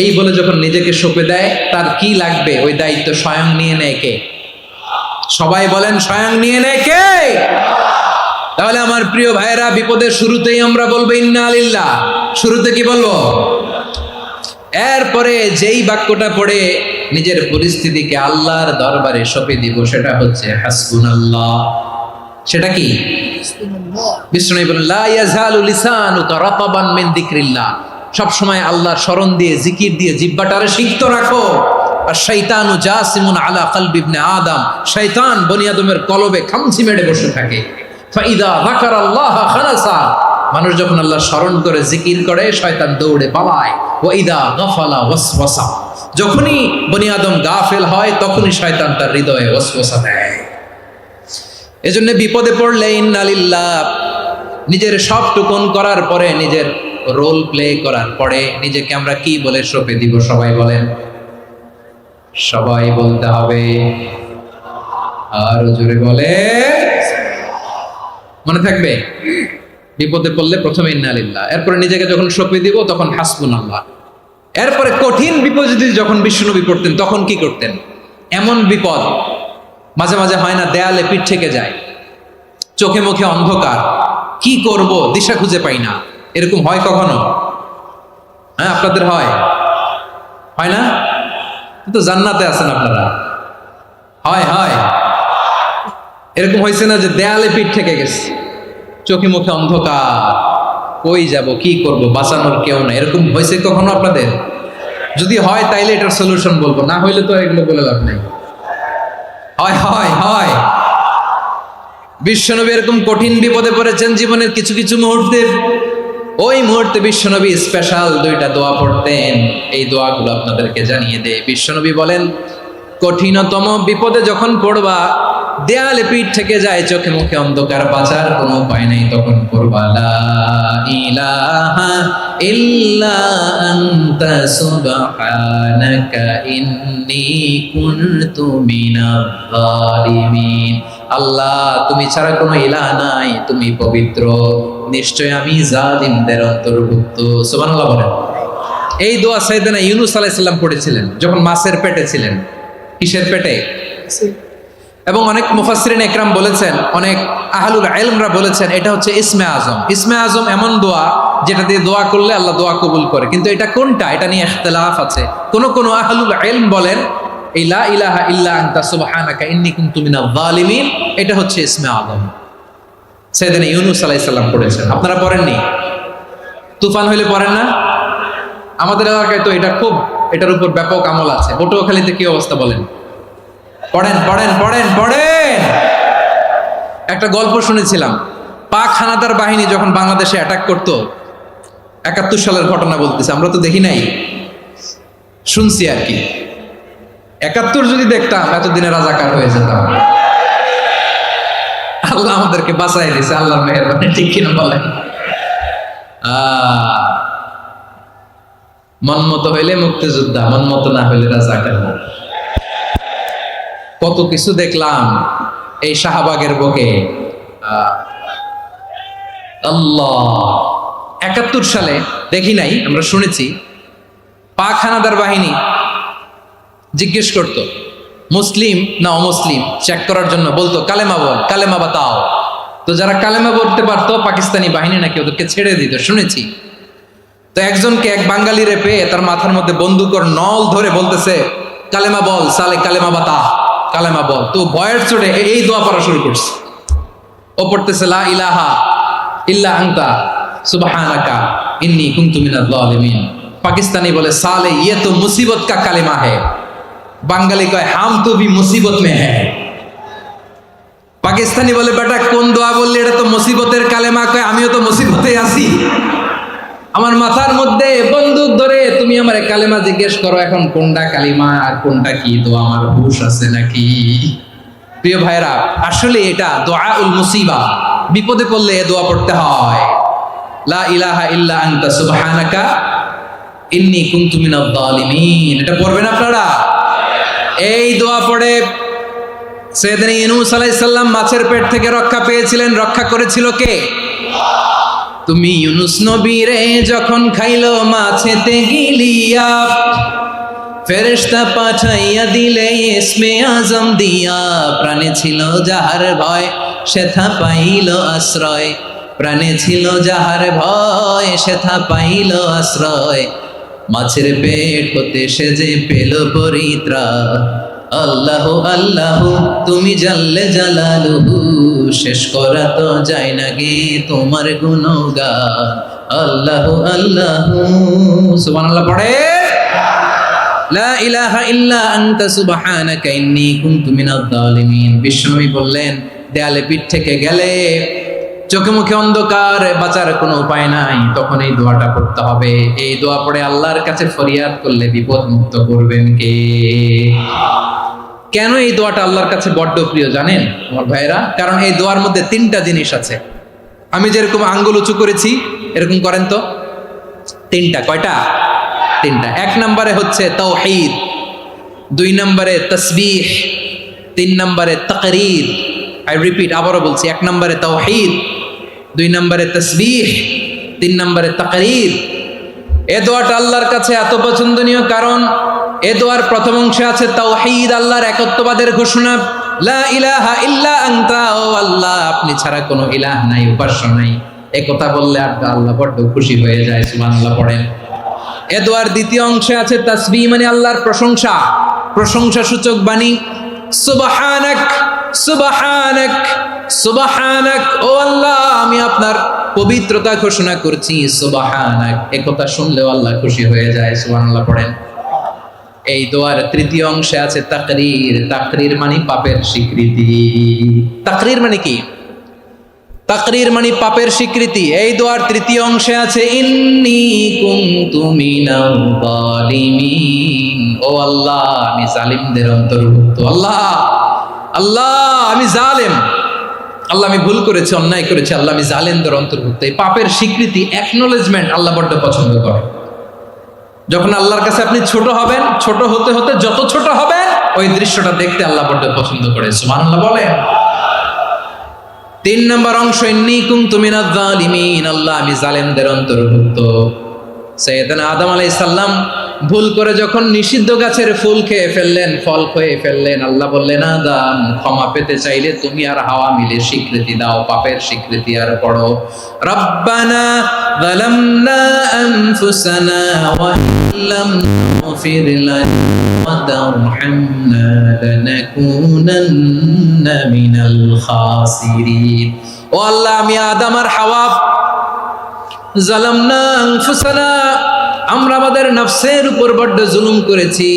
এই বলে যখন নিজেকে সঁপে দেয়, তার কি লাগবে ওই দায়িত্ব স্বয়ং নিয়ে নেয় কে? সবাই বলেন স্বয়ং নিয়ে নেয় কে? তাহলে আমার প্রিয় ভাইয়েরা, বিপদের শুরুতেই আমরা বলবো ইন্না লিল্লাহ। শুরুতে কি বলবো? এরপরে যেই বাক্যটা পড়ে নিজের পরিস্থিতিকে আল্লাহর দরবারে সঁপে দিব, সেটা হচ্ছে হাসবুনাল্লাহ। সেটা কি? বিষ্ণু বলেন লা ইয়াজালু লিসানুকা রাতাবান মিন যিকরিল্লাহ। সব সময় আল্লাহর স্মরণ দিয়ে, জিকির দিয়ে জিহ্বাটারে সিক্ত রাখো। আর শয়তানু জাসিমুন আলা কলবি ইবনে আদম, শয়তান বনি আদমের কলবে খামচি মেরে বসে থাকে। ফাইদা যাকারাল্লাহ খানাসা, মানুষ যখন আল্লাহর স্মরণ করে জিকির করে শয়তান দৌড়ে পালায়। ওয়া ইদা গাফালা ওয়াসওয়াসা, যখনই বনি আদম গাফেল হয় তখনই শয়তান তার হৃদয়ে ওয়াসওয়াসা দেয়। এজন্য বিপদে পড়লে ইন্না লিল্লাহ, নিজের সব টুকুন করার পরে, নিজের রোল প্লে করার পরে নিজেকে আমরা কি বলে সঁপে দিব? সবাই বলেন, সবাই বলতে হবে। আর জোরে বলে, মনে থাকবে? বিপদে পড়লে প্রথমে ইন্না লিল্লাহ, এরপরে নিজেকে যখন সঁপে দিব তখন হাসবুনাল্লাহ। এরপরে কঠিন বিপদে যখন বিশ্বনবী পড়তেন তখন কি করতেন? এমন বিপদ মাঝে মাঝে হয় না, দেয়ালে পিঠ থেকে যায়, চোখে মুখে অন্ধকার, কি করব দিশা খুঁজে পাই না, এরকম হয় কখনো? হ্যাঁ, আপনাদের হয়? হয় না? তো জান্নাতে আছেন আপনারা। হয় হয় এরকম হয়েছে না যে দেয়ালে পিঠ থেকে গেছে, চোখে মুখে অন্ধকার, কই যাব, কি করব, বাঁচানোর কেউ না, এরকম হয়েছে কখনো আপনাদের? যদি হয় তাইলে এটার সলিউশন বলবো, না হইলে তো এগুলো বলে লাভ নেই। হয় হয় হয় বিশ্বনবী এরকম কঠিন বিপদে পড়েছেন জীবনের কিছু কিছু মুহূর্তে। ওই মুহূর্তে বিশ্বনবী স্পেশাল দুইটা দোয়া পড়তেন। এই দোয়াগুলো আপনাদেরকে জানিয়ে দেয়। বিশ্বনবী বলেন, কঠিনতম বিপদে যখন পড়বা, দেয়ালে পিঠ থেকে যায়, চোখে মুখে অন্ধকার, বাঁচার কোনো উপায় নেই, তখন পড়বা লা ইলাহা ইল্লা আনতা সুবহানাকা ইন্নী কুনতু মিনাজ জালিমিন। আল্লাহ, তুমি ছাড়া কোনো ইলাহ নাই, তুমি পবিত্র, নিশ্চয় আমি জালিমদের অন্তর্ভুক্ত। সুবহানাল্লাহ বলেন। এই দোয়া সাইয়েদনা ইউনূস আলাইহিস সালাম পড়েছিলেন যখন মাছের পেটে ছিলেন। কিসের পেটে? এবং অনেক মুফাসসিরিন ইকরাম বলেছেন, অনেক আহলুল ইলমরা বলেছেন, এটা হচ্ছে ইসমে আজম। ইসমে আজম এমন দোয়া যেটা দিয়ে দোয়া করলে আল্লাহ দোয়া কবুল করে, কিন্তু এটা কোনটা, এটা নিয়ে ইখতিলাফ আছে। কোন কোন আহলুল ইলম বলেন এই লা ইলাহা ইল্লা আনতা সুবহানাকা ইন্নী কুনতু মিনাজ জালিমিন, এটা হচ্ছে ইসমে আজম। সাইয়েদনা ইউনূস আলাইহিস সালাম পড়েছেন। আপনারা পড়েননি? তুফান হইলে পড়েন না? আমাদের এলাকায় তো এটা খুব, এটার উপর ব্যাপক আমল আছে। পটুয়াখালীতে কি অবস্থা বলেন? পড়েন পড়েন পড়েন পড়েন। একটা গল্প শুনেছিলাম, পাক হানাদার বাহিনী যখন বাংলাদেশে অ্যাটাক করতো, ৭১ সালের ঘটনা বলতেছে, আমরা তো দেখি নাই, শুনছি আর কি। ৭১ যদি দেখতাম এতদিনে রাজাকার হয়ে যেতাম। আল্লাহ আমাদেরকে বাঁচাই দিয়েছে, আল্লাহর মেহেরবানি, ঠিক কিনা বলেন? মন মতো হইলে মুক্তিযোদ্ধা, মন মতো না হইলে রাজাকার। কত কিছু দেখলাম এই শাহবাগের বুকে। আল্লাহ, ৭১ সালে দেখি নাই, আমরা শুনেছি, পাক হানাদার বাহিনী জিজ্ঞেস করত মুসলিম না অমুসলিম চেক করার জন্য, বলতো কালেমা বল, কালেমা বাতাও। তো যারা কালেমা বলতে পারতো পাকিস্তানি বাহিনী নাকি ওদেরকে ছেড়ে দিত, শুনেছি। তো একজনকে, এক বাঙালিরে পেয়ে তার মাথার মধ্যে বন্দুকর নল ধরে বলতেছে কালেমা বল, সালে কালেমা বাতা, কালেমা বল। তো ভয়ের চোটে এই দোয়া পড়া শুরু করছে। ও পড়তেছে লা ইলাহা ইল্লা আনতা সুবহানাকা ইন্নী কুনতু মিনাজ জালিমিন। পাকিস্তানি বলে সালে ইয়ে তো মুসিবত কা কালেমা है। বাঙালি কয় হাম তো ভি মুসিবত মে হ্যায়। পাকিস্তানি বলে বেটা কোন দোয়া বললি, এটা তো মুসিবতের কালেমা। কয় আমিও তো মুসিবতে আছি, আমার মাথার মধ্যে বন্দুক ধরে তুমি আমার কালেমা জিজ্ঞেস করো, এখন কোনটা কালিমা আর কোনটা কি দোয়া, আমার হুঁশ আছে নাকি? প্রিয় ভাইরা, আসলে এটা দুআউল মুসিবা, বিপদে পড়লে এ দোয়া পড়তে হয়। লা ইলাহা ইল্লা আনতা সুবহানাকা ইন্নী কুনতু মিনাজ জালিমিন, এটা পড়বেন আপনারা। এই দোয়া পড়ে সাইয়েদনা ইউনূস আলাইহিস সালাম মাছের পেট থেকে রক্ষা পেয়েছিলেন। রক্ষা করেছিল কে? তুমি ইউনূস নবী রে যখন খাইলো মাছেতে গিলিয়া, ফেরেশতা পাঠাইয়া দিলে ইসমে আজম দিয়া, প্রাণে ছিল যাহার ভয় সেথা পাইল আশ্রয়, প্রাণে ছিল যাহার ভয় সেথা পাইল আশ্রয়, মাছের পেট হতে সে যে পেল পরিত্রাণ। আল্লাহ আল্লাহ তুমি জাল্লে জালালুহু, শেষ করা তো যায় না গে তোমার গুণগান। আল্লাহ আল্লাহ, সুবহানাল্লাহ পড়ে। লা ইলাহা ইল্লা আনতা সুবহানাকা ইন্নী কুনতু মিনাজ জালিমিন। বিশ্বনবী বললেন, দেয়ালে পিঠ থেকে গেলে, চোখে মুখে অন্ধকার, বাঁচার কোনো উপায় নাই, তখন এই দোয়াটা পড়তে হবে। এই দোয়া পড়ে আল্লাহর কাছে ফরিয়াদ করলে বিপদ মুক্ত করবেন কে? কেন এই দোয়াটা আল্লাহর কাছে বড্ড প্রিয় জানেন আমার ভাইরা? কারণ এই দোয়ার মধ্যে তিনটা জিনিস আছে। আমি যেরকম আঙ্গুল উঁচু করেছি এরকম করেন তো। তিনটা। কয়টা? তিনটা। এক নম্বরে হচ্ছে তাওহীদ, দুই নম্বরে তাসবিহ, তিন নম্বরে তাকরীর। আই রিপিট, আবারও বলছি, এক নম্বরে তাওহীদ, দুই নম্বরে তাসবিহ, তিন নম্বরে তাকরীর। এ দোয়াটা আল্লাহর কাছে এত পছন্দনীয় কারণ এ দোয়ার প্রথম অংশে আছে তাওহীদ, আল্লাহর একত্ববাদের ঘোষণা। লা ইলাহা ইল্লা আনতা, ও আল্লাহ আপনি ছাড়া কোনো ইলাহ নাই, উপাস্য নাই। এই কথা বললে আর আল্লাহ বড্ড খুশি হয়ে যায়, সুবহানাল্লাহ পড়েন। এ দোয়ার দ্বিতীয় অংশে আছে তাসবিহ, মানে আল্লাহর প্রশংসা, প্রশংসা সূচক বাণী। সুবহানাক সুবহানাক সুবহানাক, ও আল্লাহ আমি আপনার পবিত্রতা ঘোষণা করছি, সুবহানাক। এই কথা শুনলেও আল্লাহ খুশি হয়ে যায়, সুবহানাল্লাহ পড়েন। এই দোয়ার তৃতীয় অংশে আছে তাকরীর, তাকরীর মানে পাপের স্বীকৃতি। তাকরীর মানে কি? তাকরীর মানে পাপের স্বীকৃতি। এই দোয়ার তৃতীয় অংশে আছে ইন্নী কুনতু মিনাল জালিমিন, ও আল্লাহ আমি জালিমদের অন্তর্ভুক্ত। আল্লাহ আল্লাহ আমি জালেম, আল্লাহ আমি ভুল করেছি, অন্যায় করেছি, আল্লাহ আমি জালেমদের অন্তর্ভুক্ত। এই পাপের স্বীকৃতি, অ্যাকনোলেজমেন্ট আল্লাহ বড্ড পছন্দ করে। যখন আল্লাহর কাছে আপনি ছোট হবেন, ছোট হতে হতে যত ছোট হবেন, ওই দৃশ্যটা দেখতে আল্লাহ বড্ড পছন্দ করে, সুবহানাল্লাহ বলেন। তিন নম্বর অংশ ইন্নী কুনতু মিনাজ জালিমিন, আল্লাহ আমি জালেমদের অন্তর্ভুক্ত। সাইয়েদনা আদম আলাইহিস সালাম ভুল করে যখন নিষিদ্ধ গাছের ফুল খেয়ে ফেললেন, ফল খেয়ে ফেললেন, আল্লাহ বললেন আদম ক্ষমা পেতে চাইলে তুমি আর হাওয়া মিলে স্বীকৃতি দাও, পাপের স্বীকৃতি আর পড়ো, রব্বানা যালামনা আনফুসানা ওয়া ইল্লাম তাগফির লানা ওয়া তারহামনা লানাকুনান্না মিনাল খাসিরিন। ও আল্লাহ আমি আদম আর হাওয়া যালামনা আনফুসানা, আমরা আমাদের নফসের উপর বড্ড জুলুম করেছি।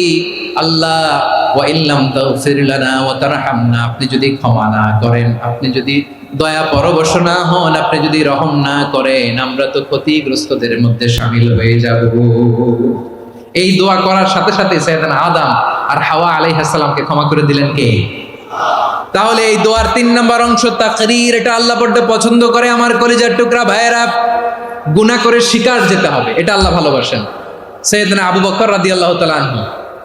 আল্লাহ ওয়া ইল্লাম তাগফির লানা ওয়া তারহামনা, আপনি যদি ক্ষমা না করেন, আপনি যদি দয়া পরবশ না হন, আপনি যদি রহম না করেন, আমরা তো ক্ষতিগ্রস্তদের মধ্যে শামিল হয়ে যাব। এই দোয়া করার সাথে সাথে সাইয়েদনা আদম আর হাওয়া আলাইহিস সালামকে ক্ষমা করে দিলেন কে? তাহলে এই দোয়ার তিন নম্বর অংশ তাকরীর, এটা আল্লাহ বড্ড পছন্দ করে। আমার কলিজার টুকরা ভাইয়েরা, গুনাহ করে শিকার যেতে হবে, এটা আল্লাহ ভালোবাসেন। সাইয়েদনা আবু বকর রাদিয়াল্লাহু তাআলা আনহু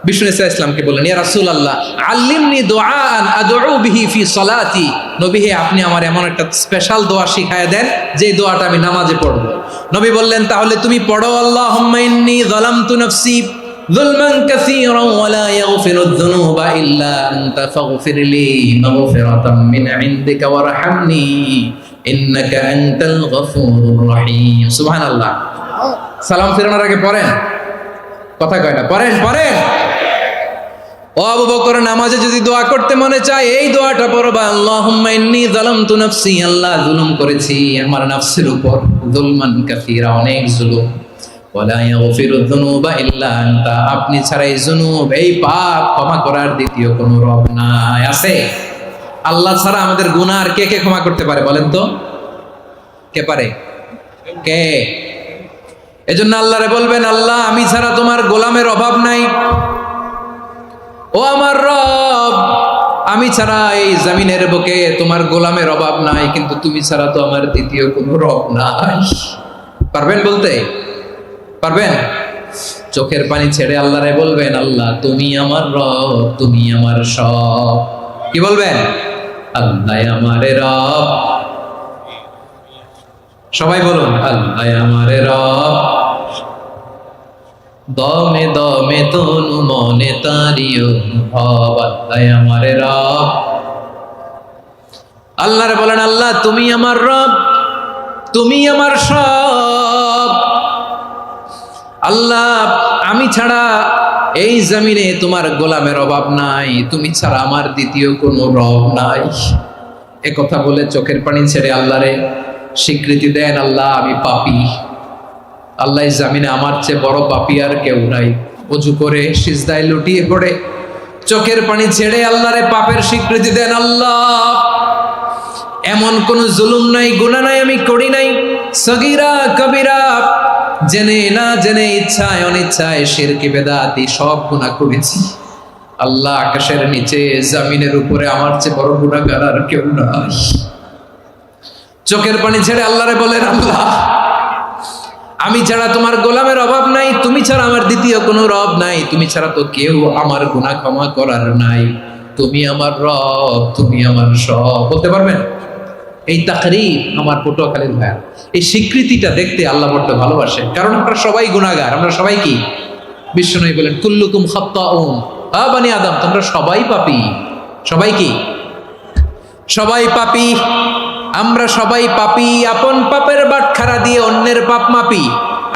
বিষ্ণু ইসলামকে বললেন, ইয়া রাসূলুল্লাহ আল্লিমনি দুআআন আদউ বিহি ফি সলাতি, নবী হে আপনি আমার এমন একটা স্পেশাল দোয়া শিখায়া দেন যে দোয়াটা আমি নামাজে পড়ব। নবী বললেন, তাহলে তুমি পড়ো, আল্লাহুম্মা ইন্নী যালামতু নাফসি যুলমান কাসীরান ওয়া লা ইয়াগফিরুয যুনুবা ইল্লা আনতা ফাগফিরলি মাগফিরাতাম মিন ইনদিকা ওয়ারহামনি ইন্নাকা আনতাল গফুরুর রহিম। সুবহানাল্লাহ। সালাম ফিরানোর আগে পড়েন, কথা কয় না, পড়েন পড়েন। ও আবু বকর, নামাজে যদি দোয়া করতে মনে চায় এই দোয়াটা পড়বা, আল্লাহুম্মা ইন্নী যালামতু নাফসি, আল্লাহ জুলুম করেছি আমার নফসের উপর, যুলমান কাসীরা অনেক জুলুম, ওয়া লা ইয়াগফিরুয যুনুবা ইল্লা আনতা, আপনি ছাড়া এই জুনুব, এই পাপ ক্ষমা করার দ্বিতীয় কোনো রব নাই। আছে? আল্লাহ ছাড়া আমাদের গুনাহ আর কে কে ক্ষমা করতে পারে বলেন তো? কে পারে? কে? এজন্য আল্লাহরে বলবেন, আল্লাহ আমি ছাড়া তোমার গোলামের অভাব নাই, ও আমার রব আমি ছাড়া এই জমিনের বুকে তোমার গোলামের অভাব নাই, কিন্তু তুমি ছাড়া তো আমার দ্বিতীয় কোনো রব নাই। পারবেন বলতে? পারবেন? চোখের পানি ছেড়ে আল্লাহরে বলবেন, আল্লাহ তুমি আমার রব, তুমি আমার সব। কি বলবেন? আল্লাহ আমারে রব, সবাই বলুন আল্লাহ আমারে রব, দমে দমে তনু মনে তারি অনুভব, আল্লাহ আমার রব। আল্লাহরে বলেন, আল্লাহ তুমি আমার রব, তুমি আমার সব। আল্লাহ আমি ছাড়া এই জমিনে তোমার গোলামের অভাব নাই, তুমি ছাড়া আমার দ্বিতীয় কোনো রব নাই। এ কথা বলে চোখের পানি ছেড়ে আল্লাহরে স্বীকৃতি দেন, আল্লাহ আমি পাপী, আল্লাহ এই জমিনে আমার চেয়ে বড় পাপী আর কেউ নাই। অজু করে সিজদায় লুটিয়ে পড়ে চোখের পানি ছেড়ে আল্লাহরে পাপের স্বীকৃতি দেন, আল্লাহ এমন কোন জুলুম নাই, গুনাহ নাই আমি করি নাই, সগীরা কবিরা, জেনে না জেনে, ইচ্ছায় অনিচ্ছায়, শিরকি বেদাতি সব গুনাহ করেছি। আল্লাহ আকাশের নিচে জমিনের উপরে আমার চেয়ে বড় গুনাহগার আর কেউ নাই। চোখের পানি ছেড়ে আল্লাহরে বলেন, আল্লাহ আমি ছাড়া তোমার গোলামের অভাব নাই, তুমি ছাড়া আমার দ্বিতীয় কোনো রব নাই, তুমি ছাড়া তো কেউ আমার গুনাহ ক্ষমা করার নাই, তুমি আমার রব, তুমি আমার সব। বলতে পারবেন? এই তাকরীর আমার পটুয়াখালীর ভাইয়া, এই স্বীকৃতিটা দেখতে আল্লাহ বড্ড ভালোবাসে, কারণ আমরা সবাই গুনাহগার, আমরা সবাই কি? বিশ্বনবী বলেন কুল্লুকুম খাত্তাউন, বানি আদম তোমরা সবাই পাপী। সবাই কি? সবাই পাপী। আমরা সবাই পাপী, আপন পাপের বাটখারা দিয়ে অন্যের পাপ মাপি।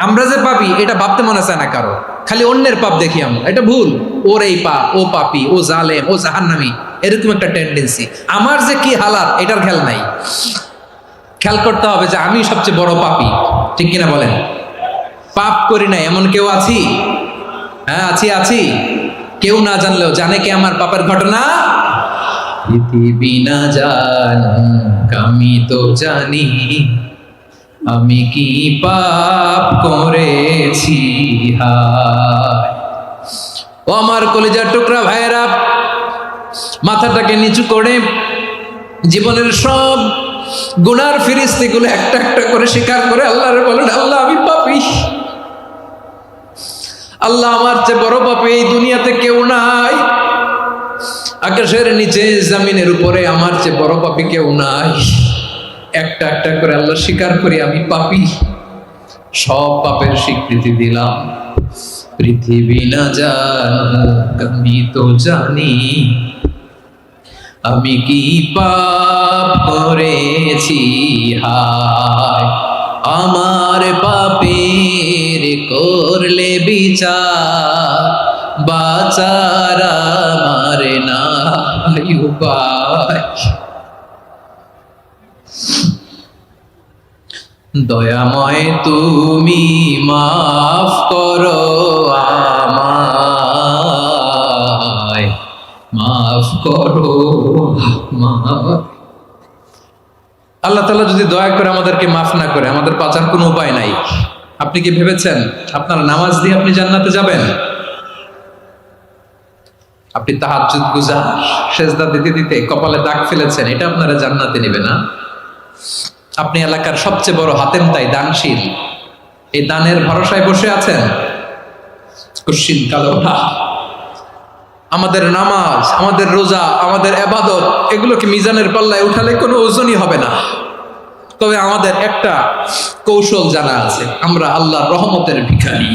আমরা যে পাপী এটা ভাবতে মনে চায় না কারো, খালি অন্যের পাপ দেখি আমরা, এটা ভুল। ওর এই পাপ, ও পাপী, ও জালেম, ও জাহান্নামী, এরকম একটা টেন্ডেন্সি। আমার যে কি হালাত এটার খেয়াল নাই। খেয়াল করতে হবে যে আমি সবচেয়ে বড় পাপী, ঠিক কিনা বলেন? পাপ করি না এমন কেউ আছি? হ্যাঁ আছি। কেউ না জানলেও জানে কে আমার পাপের ঘটনা? পৃথিবী না জানুক আমি তো জানি, আমি কি পাপ করেছি। হায় ও আমার কলিজার টুকরা ভাইয়েরা, মাথাটাকে নিচু করে জীবনের সব গুনার ফিরিস্তিগুলো একটা একটা করে স্বীকার করে আল্লাহরে বলেন, আল্লাহ আমি পাপী, আল্লাহ আমার চেয়ে বড় পাপী এই দুনিয়াতে কেউ নাই, আকাশের নিচে জমিনের উপরে আমার চেয়ে বড় পাপী কেউ নাই। একটা একটা করে আল্লাহ স্বীকার করি আমি পাপী, সব পাপের স্বীকৃতি দিলাম। পৃথিবী না জানুক আমি তো জানি, আমি কি পাপ করেছি। হায় আমার পাপের করলে বিচার, বাঁচার আমার নাই উপায়। দয়াময় তুমি মাফ করো আমায়, মাফ করো আমায়। আল্লাহ তাআলা যদি দয়া করে আমাদেরকে মাফ না করে, আমাদের বাঁচার কোনো উপায় নাই। আপনি কি ভেবেছেন আপনার নামাজ দিয়ে আপনি জান্নাতে যাবেন? আপনি তাহাজ্জুদ গুজার, সেজদা দিতে দিতে কপালে দাগ ফেলেছেন, এটা আপনারা জান্নাতে নেবে না। আপনি এলাকার সবচেয়ে বড় হাতেম তাই দানশীল, এই দানের ভরসায় বসে আছেন, কুশ্চিন কালো না। আমাদের নামাজ, আমাদের রোজা, আমাদের ইবাদত, এগুলোকে মিজানের পাল্লায় উঠালে কোনো ওজনই হবে না। তবে আমাদের একটা কৌশল জানা আছে, আমরা আল্লাহর রহমতের ভিখারি।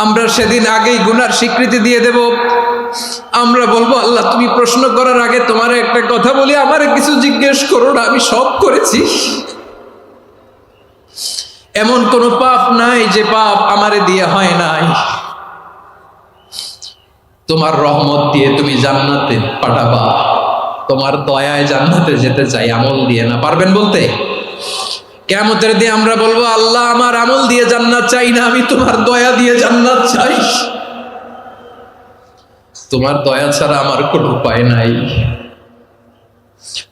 আমরা সেদিন আগেই গুনার স্বীকৃতি দিয়ে দেব। আমরা বলবো, আল্লাহ তুমি প্রশ্ন করার আগে তোমার একটা কথা বলি, আমারে কিছু জিজ্ঞেস করো না, আমি সব করেছি। এমন কোন পাপ নাই যে পাপ আমারে দিয়ে হয় নাই। তোমার রহমত দিয়ে তুমি জান্নাতে পাঠাবা, তোমার দয়ায় জান্নাতে যেতে চাই, আমল দিয়ে না। পারবেন বলতে? কিয়ামতের দিন আমরা বলবো, আল্লাহ আমার আমল দিয়ে জান্নাত চাই না, আমি তোমার দয়া দিয়ে জান্নাত চাই। তোমার দয়া ছাড়া আমার কোনো উপায় নাই।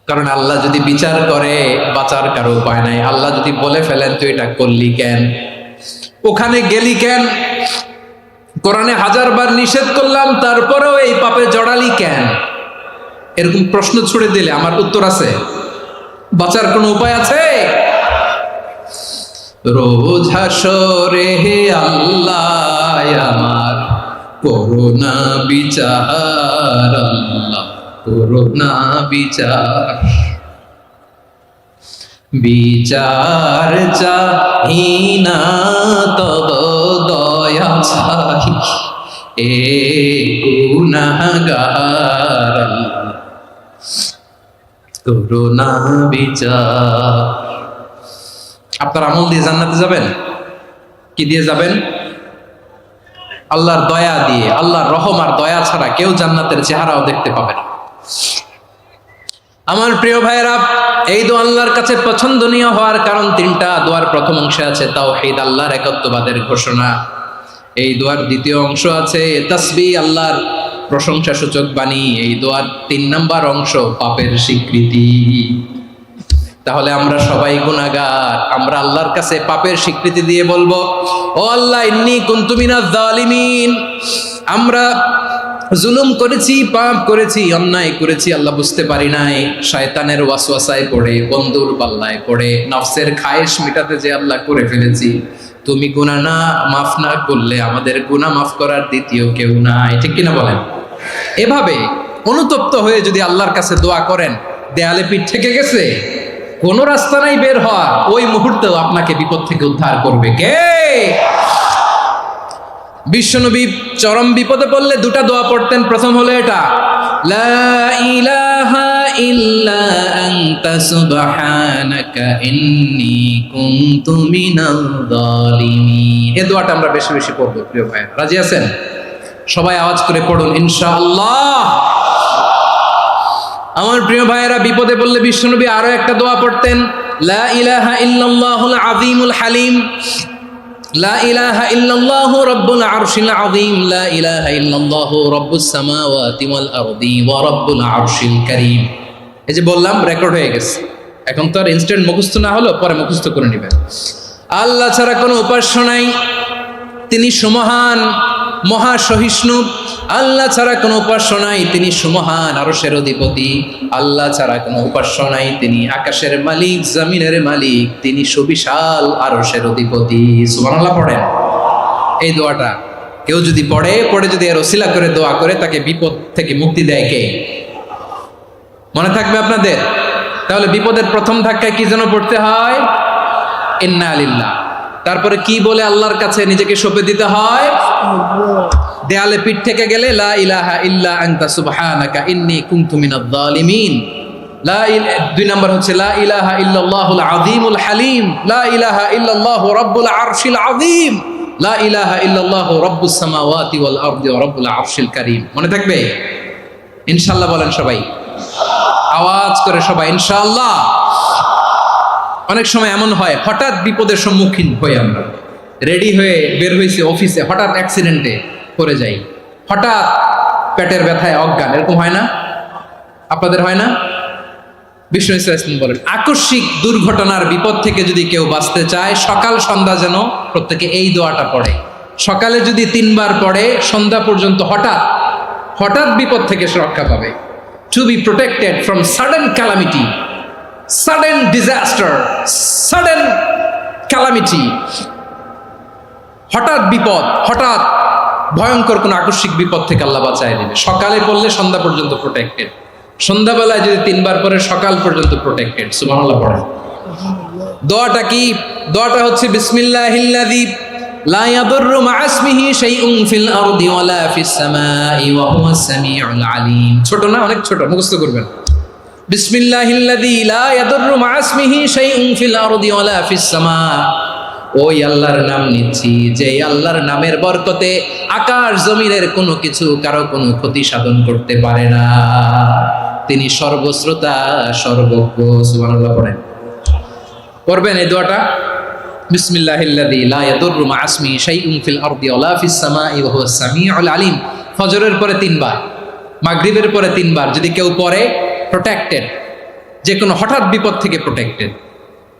কারণ আল্লাহ যদি বিচার করে বাঁচার কারো উপায় নাই। আল্লাহ যদি বলে ফেলেন তুই এটা করলি কেন, ওখানে গেলি কেন, কোরআনে 1000 বার নিষেধ করলাম তারপরেও এই পাপে জড়ালি কেন, এরকম প্রশ্ন ছুড়ে দিলে আমার উত্তর আছে? বাঁচার কোনো উপায় আছে? রোজ হাসরে হে আল্লাহ আমার করুণা বিচার, আল্লাহ করুণা বিচার। বিচার চাহি না তব দয়া চাহি এ গুনাহগার করুণা বিচার। আপনার আমল দিয়ে জান্নাতে যাবেন? কি দিয়ে যাবেন? আল্লাহর দয়া দিয়ে। আল্লাহর রহম আর দয়া ছাড়া কেউ জান্নাতের চেহারাও দেখতে পাবে না। আমার প্রিয় ভাইয়েরা, এই দোয়া আল্লাহর কাছে পছন্দনীয় হওয়ার কারণ তিনটা। দোয়ার প্রথম অংশে আছে তাওহীদ, আল্লাহর একত্ববাদের ঘোষণা। এই দোয়ার দ্বিতীয় অংশ আছে তাসবিহ, আল্লাহর প্রশংসা সূচক বাণী। এই দোয়ার ৩ নাম্বার অংশ পাপের স্বীকৃতি। তাহলে আমরা সবাই গুনাহগার। আমরা আল্লাহর কাছে পাপের স্বীকৃতি দিয়ে বলবো, ও আল্লাহ, ইন্নী কুনতু মিনাজ জালিমিন। আমরা জুলুম করেছি, পাপ করেছি, অন্যায় করেছি, আল্লাহ বুঝতে পারি নাই। শয়তানের ওয়াসওয়াসায় পড়ে, বন্ধুর পাল্লায় পড়ে, নফসের খায়েশ মিটাতে যে আল্লাহ করে ফেলেছি। তুমি গুনাহ না মাফ না করলে আমাদের গুনাহ মাফ করার দ্বিতীয় কেউ নাই। ঠিক কিনা বলেন? এভাবে অনুতপ্ত হয়ে যদি আল্লাহর কাছে দোয়া করেন, দেয়ালে পিঠ থেকে গেছে, কোনো রাস্তা নাই বের হওয়ার, ওই মুহূর্তেও আপনাকে বিপদ থেকে উদ্ধার করবে কে? বিশ্বনবী চরম বিপদে পড়লে দুটা দোয়া পড়তেন। প্রথম হলো এটা, লা ইলাহা ইল্লা আনতা সুবহানাকা ইন্নী কুনতু মিনাল জালিমিন। এই দোয়াটা আমরা বেশি বেশি পড়ব প্রিয় ভাই। রাজি আছেন? সবাই আওয়াজ করে পড়ুন ইনশাআল্লাহ। আমার প্রিয় ভাইয়েরা, বিপদে পড়লে বিশ্বনবী আরো একটা দোয়া পড়তেন, লা ইলাহা ইল্লাল্লাহুল আযীমুল হালিম, লা ইলাহা ইল্লাল্লাহু রাব্বুল আরশিল আযীম, লা ইলাহা ইল্লাল্লাহু রাব্বুস সামাওয়াতি ওয়াল আরদি ওয়া রাব্বুল আরশিল কারীম। এই যে বললাম, রেকর্ড হয়ে গেছে। এখন তো আর ইনস্ট্যান্ট মুখস্থ না হলো, পরে মুখস্থ করে নেবেন। আল্লাহ ছাড়া কোনো উপাস্য নাই, তিনি সুমহান, মহাসহিষ্ণু। আল্লাহ ছাড়া কোনো উপাস্য নাই, তিনি সুমহান, আরশের অধিপতি। আল্লাহ ছাড়া কোনো উপাস্য নাই, তিনি আকাশের মালিক, জমিনের মালিক, তিনি সুবিশাল, আরশের অধিপতি। সুবহানাল্লাহ পড়েন। এই দোয়াটা কেউ যদি পড়ে যদি এর ওসিলা করে দোয়া করে, তাকে বিপদ থেকে মুক্তি দেয় কে? মনে থাকবে আপনাদের? তাহলে বিপদের প্রথম ধাক্কায় কি যেন পড়তে হয়? ইন্না লিল্লাহ। তারপরে কি বলে আল্লাহর কাছে নিজেকে সঁপে দিতে হয়? দেয়ালে পিঠ থেকে গেলে লা ইলাহা ইল্লা আনতা সুবহানাকা ইন্নী কুনতু মিনাজ জালিমিন। ২ নম্বর হচ্ছে লা ইলাহা ইল্লাল্লাহুল আযীমুল হালিম, লা ইলাহা ইল্লাল্লাহু রাব্বুল আরশিল আযীম, লা ইলাহা ইল্লাল্লাহু রাব্বুস সামাওয়াতি ওয়াল আরদি ওয়া রাব্বুল আরশিল কারীম। মনে থাকবে? ইনশাআল্লাহ বলেন সবাই, আওয়াজ করে সবাই ইনশাআল্লাহ। অনেক সময় এমন হয়, হঠাৎ বিপদের সম্মুখীন হই আমরা, রেডি হয়ে বের হয়েছে অফিসে, হঠাৎ অ্যাক্সিডেন্টে পড়ে যাই, হঠাৎ পেটের ব্যথায় অজ্ঞান। এরকম হয় না? আপনাদের হয় না? বিষ্ণু ইসলাম বলেন, আকস্মিক দুর্ঘটনার বিপদ থেকে যদি কেউ বাঁচতে চায়, সকাল সন্ধ্যা যেন প্রত্যেকে এই দোয়াটা পড়ে। সকালে যদি 3 বার পড়ে, সন্ধ্যা পর্যন্ত হঠাৎ বিপদ থেকে সে রক্ষা পাবে। To be protected from sudden calamity, sudden disaster, sudden calamity. হঠাৎ বিপদ, হঠাৎ ভয়ঙ্কর কোন আকস্মিক বিপদ থেকে আল্লাহ বাঁচায় দিবে। সকালে পড়লে সন্ধ্যা পর্যন্ত প্রোটেক্টেড, সন্ধ্যাবেলায় যদি 3 বার পরে সকাল পর্যন্ত প্রোটেক্টেড। সুবহানাল্লাহ পড়েন। দোয়াটা কি? দোয়াটা হচ্ছে বিসমিল্লাহিল্লাযী লা ইয়াদুররু মা ইসমিহি শাইউন ফিল আরদি ওয়ালা ফিস সামাই ওয়া হুয়াস সামিউল আলিম। ছোট না? অনেক ছোট, মুখস্থ করবেন। বিসমিল্লাহিল্লাযী লা ইয়াদুররু মা ইসমিহি শাইউন ফিল আরদি ওয়ালা ফিস সামা। ওই আল্লাহর নাম নিচ্ছি, যে আল্লাহর নামের বরকতে আকাশ জমিনের কোনো কিছু কারো কোনো ক্ষতি সাধন করতে পারে না। তিনি সর্বশ্রোতা, সর্বজ্ঞ। সুবহানাল্লাহ পড়েন। পড়বেন এই দোয়াটা, বিসমিল্লাহিল্লাযী লা ইয়াদুররু মা ইসমিহি শাইউন ফিল আরদি ওয়ালা ফিস সামাই ওয়া হুয়াস সামিউল আলিম। ফজরের পরে 3 বার, মাগরিবের পরে 3 বার যদি কেউ পড়ে, প্রোটেক্টেড, যে কোনো হঠাৎ বিপদ থেকে প্রোটেক্টেড।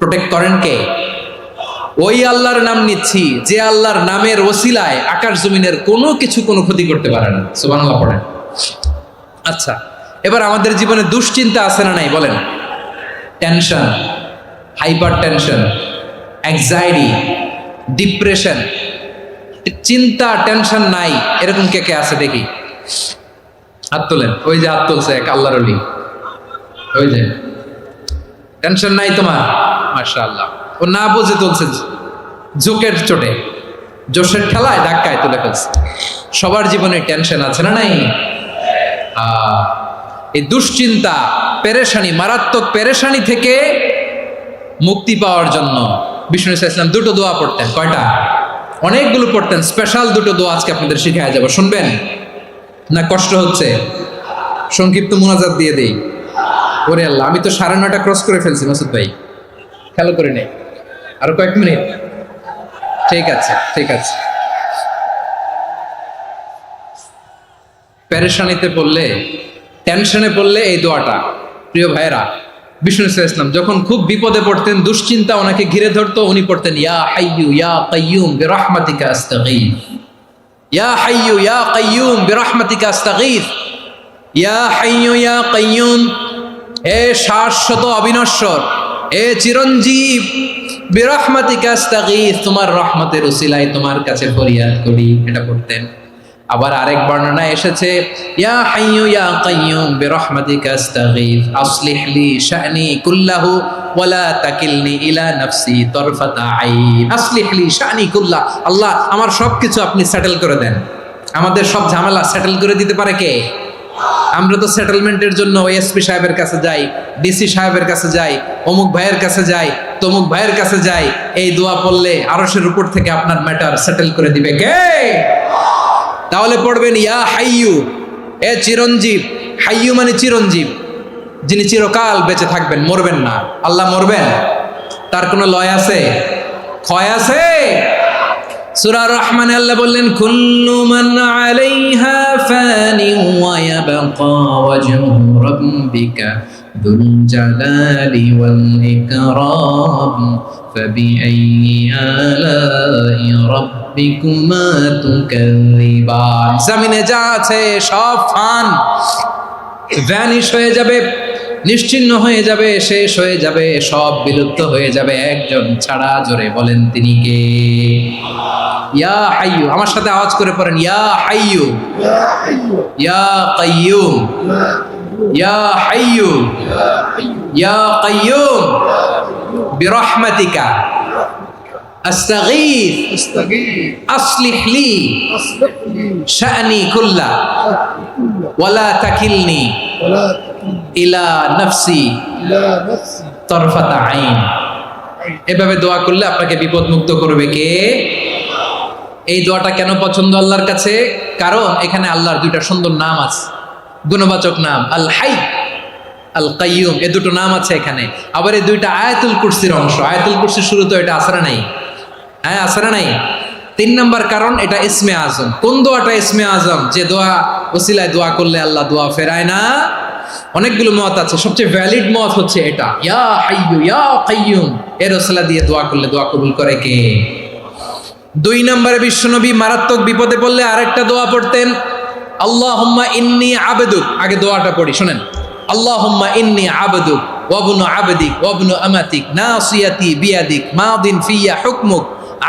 প্রোটেক্ট করেন কে? ওই আল্লাহর নাম নিচ্ছি, যে আল্লাহর নামের ওসিলায় আকাশ জমিনের কোনো কিছু কোনো ক্ষতি করতে পারে না। সুবহানাল্লাহ পড়েন। আচ্ছা, এবার আমাদের জীবনে দুশ্চিন্তা আছে না নাই বলেন? Tension, hyper tension, anxiety, depression, চিন্তা, টেনশন নাই এরকম কে কে আছে দেখি? হাত তোলেন। ওই যে হাত তুলছে এক আল্লাহর ওলি, ওই যে টেনশন নাই তোমার, মাশাআল্লাহ। ও না বুঝে তুলছে, ঝোঁকের চোটে, জোশের ঠেলায় ধাক্কায় তুলে ফেলছে। সবার জীবনে টেনশন আছে না নাই? এই দুশ্চিন্তা, পেরেশানি, মারাত্মক পেরেশানি থেকে মুক্তি পাওয়ার জন্য বিষ্ণু ইসলাম দুটো দোয়া পড়তেন। কয়টা? অনেকগুলো পড়তেন। স্পেশাল দুটো দোয়া আজকে আপনাদের শিখায় যাব, শুনবেন না? কষ্ট হচ্ছে? সংক্ষিপ্ত মুনাজাত দিয়ে দেই। ওরে আল্লাহ, আমি তো 9:30 ক্রস করে ফেলছি মাসুদ ভাই, খেয়াল করে নেই। আরো কয়েক মিনিট। ঠিক আছে, ঠিক আছে। পেরেশানিতে পড়লে, টেনশনে পড়লে এই দোয়াটা, প্রিয় ভাইরা, বিষ্ণু ইসলাম যখন খুব বিপদে পড়তেন, দুশ্চিন্তা ওনাকে ঘিরে ধরতো, উনি পড়তেন ইয়া হাইয়ু ইয়া কাইয়ুম বিরহমাতিকা আস্তাগীথ, ইয়া হাইয়ু ইয়া কাইয়ুম বিরহমাতিকা আস্তাগীথ, ইয়া হাইয়ু ইয়া কাইয়ুম, হে শাশ্বত অবিনশ্বর, হে চিরঞ্জীব, বিরহমাতিকা আস্তাগীথ, তোমার রহমতের উসিলায় তোমার কাছে ফরিয়াদ করি। এটা পড়তেন। আবার আরেক বর্ণনায় এসেছে ইয়া হাইয়ু ইয়া কাইয়ুম বিরহমাতিকা আস্তাগীথ আসলিহ লি শা'নি কুল্লাহু ওয়া লা তাকিলনি ইলা নাফসি তারফাতা আইন। আসলিহ লি শা'নি কুল্লাহ, আল্লাহ আমার সবকিছু আপনি সেটেল করে দেন। আমাদের সব ঝামেলা সেটেল করে দিতে পারে কে? আমরা তো সেটেলমেন্টের জন্য এসপি সাহেবের কাছে যাই, ডিসি সাহেবের কাছে যাই, অমুক ভাইয়ের কাছে যাই, তমুক ভাইয়ের কাছে যাই। এই দোয়া পড়লে আরশের উপর থেকে আপনার ম্যাটার সেটেল করে দিবে কে? তাহলে পড়বেন ইয়া হাইয়ু, এ চিরঞ্জীব। হাইয়ু মানে চিরঞ্জীব, যিনি চিরকাল বেঁচে থাকবেন, মরবেন না। আল্লাহ মরবেন? তার কোনো লয় আছে? ক্ষয় আছে? সূরা রহমানে আল্লাহ বললেন কুল্লু মান আলাইহা ফানি ওয়া ইয়াবকা ওয়াজহু রাব্বিকা যুল জালালি ওয়াল ইকরাম ফাবিআইয়ি আলাই রাব্বিকুমা তুকাযিবান। জমিনে যা আছে সব ফান, ভ্যানিশ হয়ে যাবে, নিশ্চিহ্ন হয়ে যাবে, শেষ হয়ে যাবে, সব বিলুপ্ত হয়ে যাবে, একজন ছাড়া। জোরে বলেন তিনি কে? ইয়া হাইয়ু। আমার সাথে আওয়াজ করে পড়েন ইয়া হাইয়ু ইয়া কাইয়ুম ইয়া হাইয়ু ইয়া কাইয়ুম বিরহমাতিকা আস্তাগীথ আসলিহ লি শা'নি কুল্লা ওয়া লা তাকিলনি ইলা নাফসি তারফাতা আইন। এভাবে দোয়া করলে আপনাকে বিপদ মুক্ত করবে কে? এই দোয়াটা কেন পছন্দ আল্লাহর কাছে? কারণ এখানে আল্লাহর দুইটা সুন্দর নাম আছে, গুণবাচক নাম, আল হাই, আল কাইয়ুম। এই দুটো নাম আছে এখানে। আবার এই দুইটা আয়াতুল কুরসির অংশ। আয়াতুল কুরসির শুরু তো এটা আসরা নাই? হ্যাঁ, আসরা নাই। 3 নাম্বার কারণ, এটা ইসমে আজম। কোন দোয়াটা ইসমে আজম? যে দোয়া ওসিলায় দোয়া করলে আল্লাহ দোয়া ফেরায় না। অনেকগুলো মত আছে, সবচেয়ে ভ্যালিড মত হচ্ছে এটা, ইয়া হাইয়ু ইয়া কাইয়ুম। এর ওসিলা দিয়ে দোয়া করলে দোয়া কবুল করে কে? 2 নম্বরে বিশ্বনবী মারাত্মক বিপদে পড়লে আরেকটা দোয়া পড়তেন, আল্লাহুম্মা ইন্নী আবদুক। আগে দোয়াটা পড়ি, শুনেন। আল্লাহুম্মা ইন্নী আবদুক ওয়া ইবনু আবদিক ওয়া ইবনু আমাতিক নাসিয়াতি বিয়াদিক মাদিন ফিয়া হুকমুক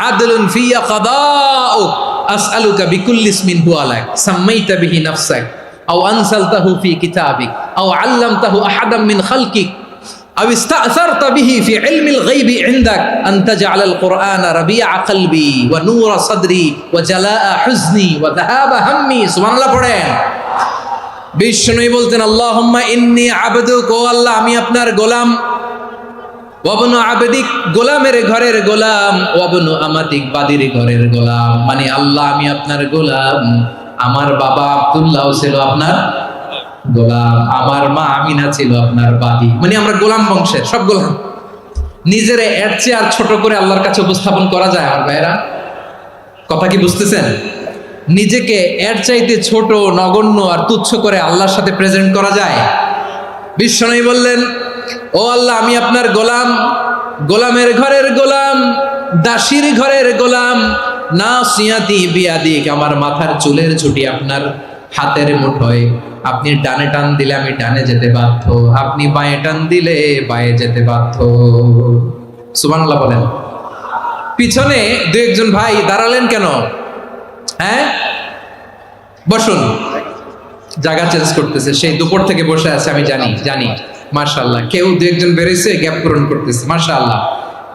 আদলুন ফিয়া কাদাউক আসআলুকা বিকুল্লি ইসমিন হুয়া লাক সাম্মাইতা বিহি নাফসাক আও আনসালতাহু ফি কিতাবিক আও আল্লামতাহু আহাদাম মিন খালকিক أو استأثرت به في علم الغيب عندك أن تجعل القرآن ربيع قلبي ونور صدري وجلاء حزني وذهاب همي। سبحان الله পড়েন। বিষ্ণুই বলতেন আল্লাহুম্মা ইন্নী আবদুক, ও আল্লাহ আমি আপনার গোলাম, ওয়াবনু আবদিক, গোলামের ঘরের গোলাম, ওয়াবনু আমাতিক, বাদির ঘরের গোলাম। মানে আল্লাহ আমি আপনার গোলাম। আমার বাবা আব্দুল্লাহ ছিল আপনার গোলাম, আমার মা আমিনা ছিল আপনার বাদী। মানে আমরা গোলাম বংশের, সব গোলাম। নিজের এর চেয়ে আর ছোট করে আল্লাহর কাছে উপস্থাপন করা যায় আমার ভাইরা? কথা কি বুঝতেছেন? নিজেকে এর চাইতে ছোট, নগণ্য আর তুচ্ছ করে আল্লাহর সাথে প্রেজেন্ট করা যায়? বিশ্বনবী বললেন, ও আল্লাহ আমি আপনার গোলাম, গোলামের ঘরের গোলাম, দাসীর ঘরের গোলাম। নাসিয়াতি বিয়াদিক, আমার মাথার চুলের ঝুঁটি আপনার হাতের মুঠোয়। আপনি ডানে টান দিলে আমি ডানে যেতে বাধ্য, আপনি বাঁয়ে টান দিলে বাঁয়ে যেতে বাধ্য। সুবহানাল্লাহ বলেন। পিছনে 2-1 ভাই দাঁড়ালেন কেন? হ্যাঁ, বসুন। জায়গা চেঞ্জ করতেছে, সেই দুপুর থেকে বসে আছে আমি জানি। মাশাআল্লাহ, কেউ দু একজন বেরোইছে গ্যাপ পূরণ করতেছে, মাশাআল্লাহ।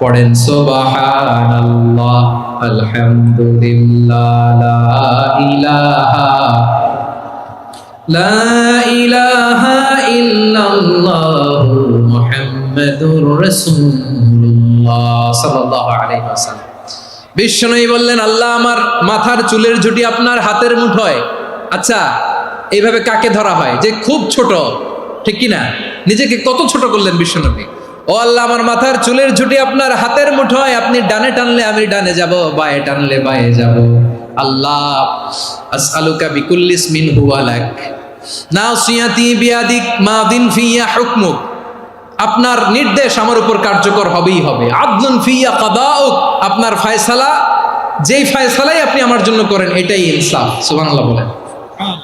পড়েন সুবহানাল্লাহ, আলহামদুলিল্লাহ, লা ইলাহা ইল্লাল্লাহ মুহাম্মাদুর রাসূলুল্লাহ সাল্লাল্লাহু আলাইহি ওয়াসাল্লাম। বিশ্বনবী বললেন, আল্লাহ আমার মাথার চুলের ঝুঁটি আপনার হাতের মুঠোয়। আচ্ছা, এইভাবে কাকে ধরা হয় যে খুব ছোট, ঠিক কি না? নিজেকে কত ছোট করলেন বিশ্বনবী। ও আল্লাহ, আমার মাথার চুলের ঝুঁটি আপনার হাতের মুঠোয়, আপনি ডানে টানলে আমি ডানে যাব, বায়ে টানলে বায়ে যাব। আল্লাহ, আসআলুকা বিকুল্লি ইসমিন হুয়া লাক নাসিয়াতি বিয়াদিক মাদিন ফিয়া হুকমুক। আপনার নির্দেশ আমার উপর কার্যকর হবেই হবে। আদলুন ফিয়া কাদাউক, আপনার ফয়সালা, যেই ফয়সালাই আপনি আমার জন্য করেন এটাই ইনসাফ। সুবহানাল্লাহ বলেন।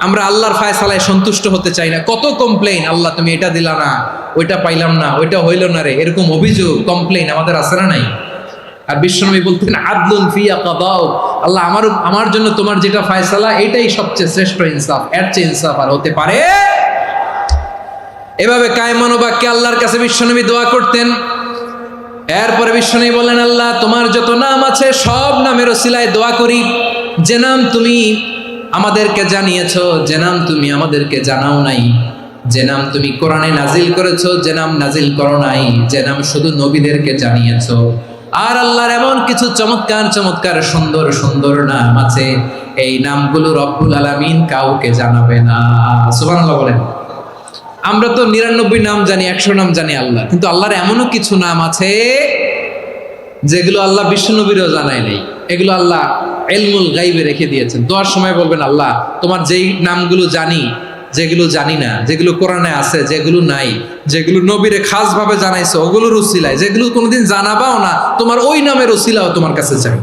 আমরা আল্লাহর ফয়সালায় সন্তুষ্ট হতে চাই না। কত কমপ্লেইন, আল্লাহ তুমি এটা দিলা না, ওইটা পাইলাম না, ওইটা হইল না রে, এরকম অভিযোগ কমপ্লেইন আমাদের আছে না নাই? আর বিশ্বনবী বলতেন আদলুন ফিয়া কাদাউক, আল্লাহ আমার জন্য তোমার যেটা ফয়সালা এটাই সবচেয়ে শ্রেষ্ঠ ইনসাফ, এর চেয়ে ইনসাফ আর হতে পারে? এভাবে কায়মান বাক্যে আল্লাহর কাছে বিশ্বনবী দোয়া করতেন। এরপরে বিশ্বনবী বললেন, আল্লাহ তোমার যত নাম আছে সব নামের ওসিলায় দোয়া করি, যে নাম তুমি আমাদেরকে জানিয়েছো, যে নাম তুমি আমাদেরকে জানাও নাই, যে নাম তুমি কোরআনে নাজিল করেছো, যে নাম নাজিল করো নাই, যে নাম শুধু নবীদেরকে জানিয়েছো। আর আল্লাহর এমন কিছু চমৎকার চমৎকার সুন্দর সুন্দর নাম আছে, এই নামগুলো রব্বুল আলামিন কাউকে জানাবে না। সুবহানাল্লাহ বলেন। আমরা তো 99 নাম জানি, 100 নাম জানি আল্লাহ, কিন্তু আল্লাহর এমনও কিছু নাম আছে যেগুলো আল্লাহ বিশ্বনবীরও জানায় নেই। এগুলো আল্লাহ ইলমুল গায়বে রেখে দিয়েছেন। দোয়ার সময় বলবেন, আল্লাহ তোমার যেই নামগুলো জানি, যেগুলো জানি না, যেগুলো কোরআনে আছে, যেগুলো নাই, যেগুলো নবীরে খাস ভাবে জানাইছো ওগুলোর উসিলায়, যেগুলো কোনোদিন জানাবাও না, তোমার ওই নামের উসিলাও তোমার কাছে চাই।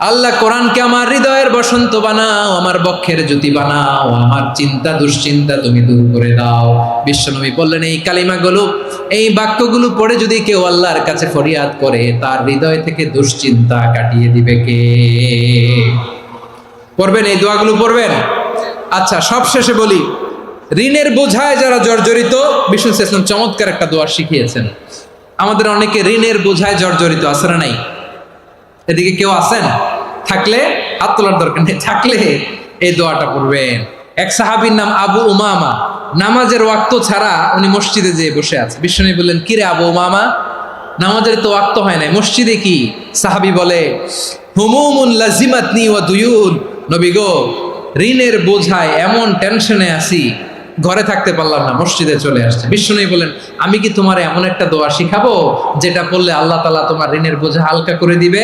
আল্লাহ কোরআনকে আমার হৃদয়ের বসন্ত বানাও, আমার বক্ষের জ্যোতি বানাও, আমার চিন্তা দুশ্চিন্তা তুমি দূর করে দাও। বিশ্বনবী বললেন, এই কালিমাগুলো, এই বাক্যগুলো পড়ে যদি কেউ আল্লাহর কাছে ফরিয়াদ করে, তার হৃদয় থেকে দুশ্চিন্তা কাটিয়ে দিবে কে? পড়বেন, এই দোয়াগুলো পড়বেন। আচ্ছা, সব শেষে বলি, ঋণের বোঝায় যারা জর্জরিত, বিষ্ণু ইসলাম চমৎকার একটা দোয়া শিখিয়েছেন। আমাদের অনেকে ঋণের বোঝায় জর্জরিত, আছে না নাই? এদিকে কেউ আছেন? থাকলে হাত তোলার দরকার নেই, থাকলে এই দোয়াটা পড়বেন। এক সাহাবীর নাম আবু উমামা, নামাজের ওয়াক্ত ছাড়া উনি মসজিদে যেয়ে বসে আছে। বিশ্বনবী বললেন, কি রে আবু উমামা, নামাজের তো ওয়াক্ত হয় নাই, মসজিদে কি? সাহাবী বলে, হুমুমুন লাজিমাতনি ওয়া দুয়ুন, নবী গো, ঋণের বোঝায় এমন টেনশনে আছি, ঘরে থাকতে পারলাম না, মসজিদে চলে আসছে। বিশ্বনবী বলেন, আমি কি তোমার এমন একটা দোয়া শিখাবো যেটা পড়লে আল্লাহ তাআলা তোমার ঋণের বোঝা হালকা করে দিবে?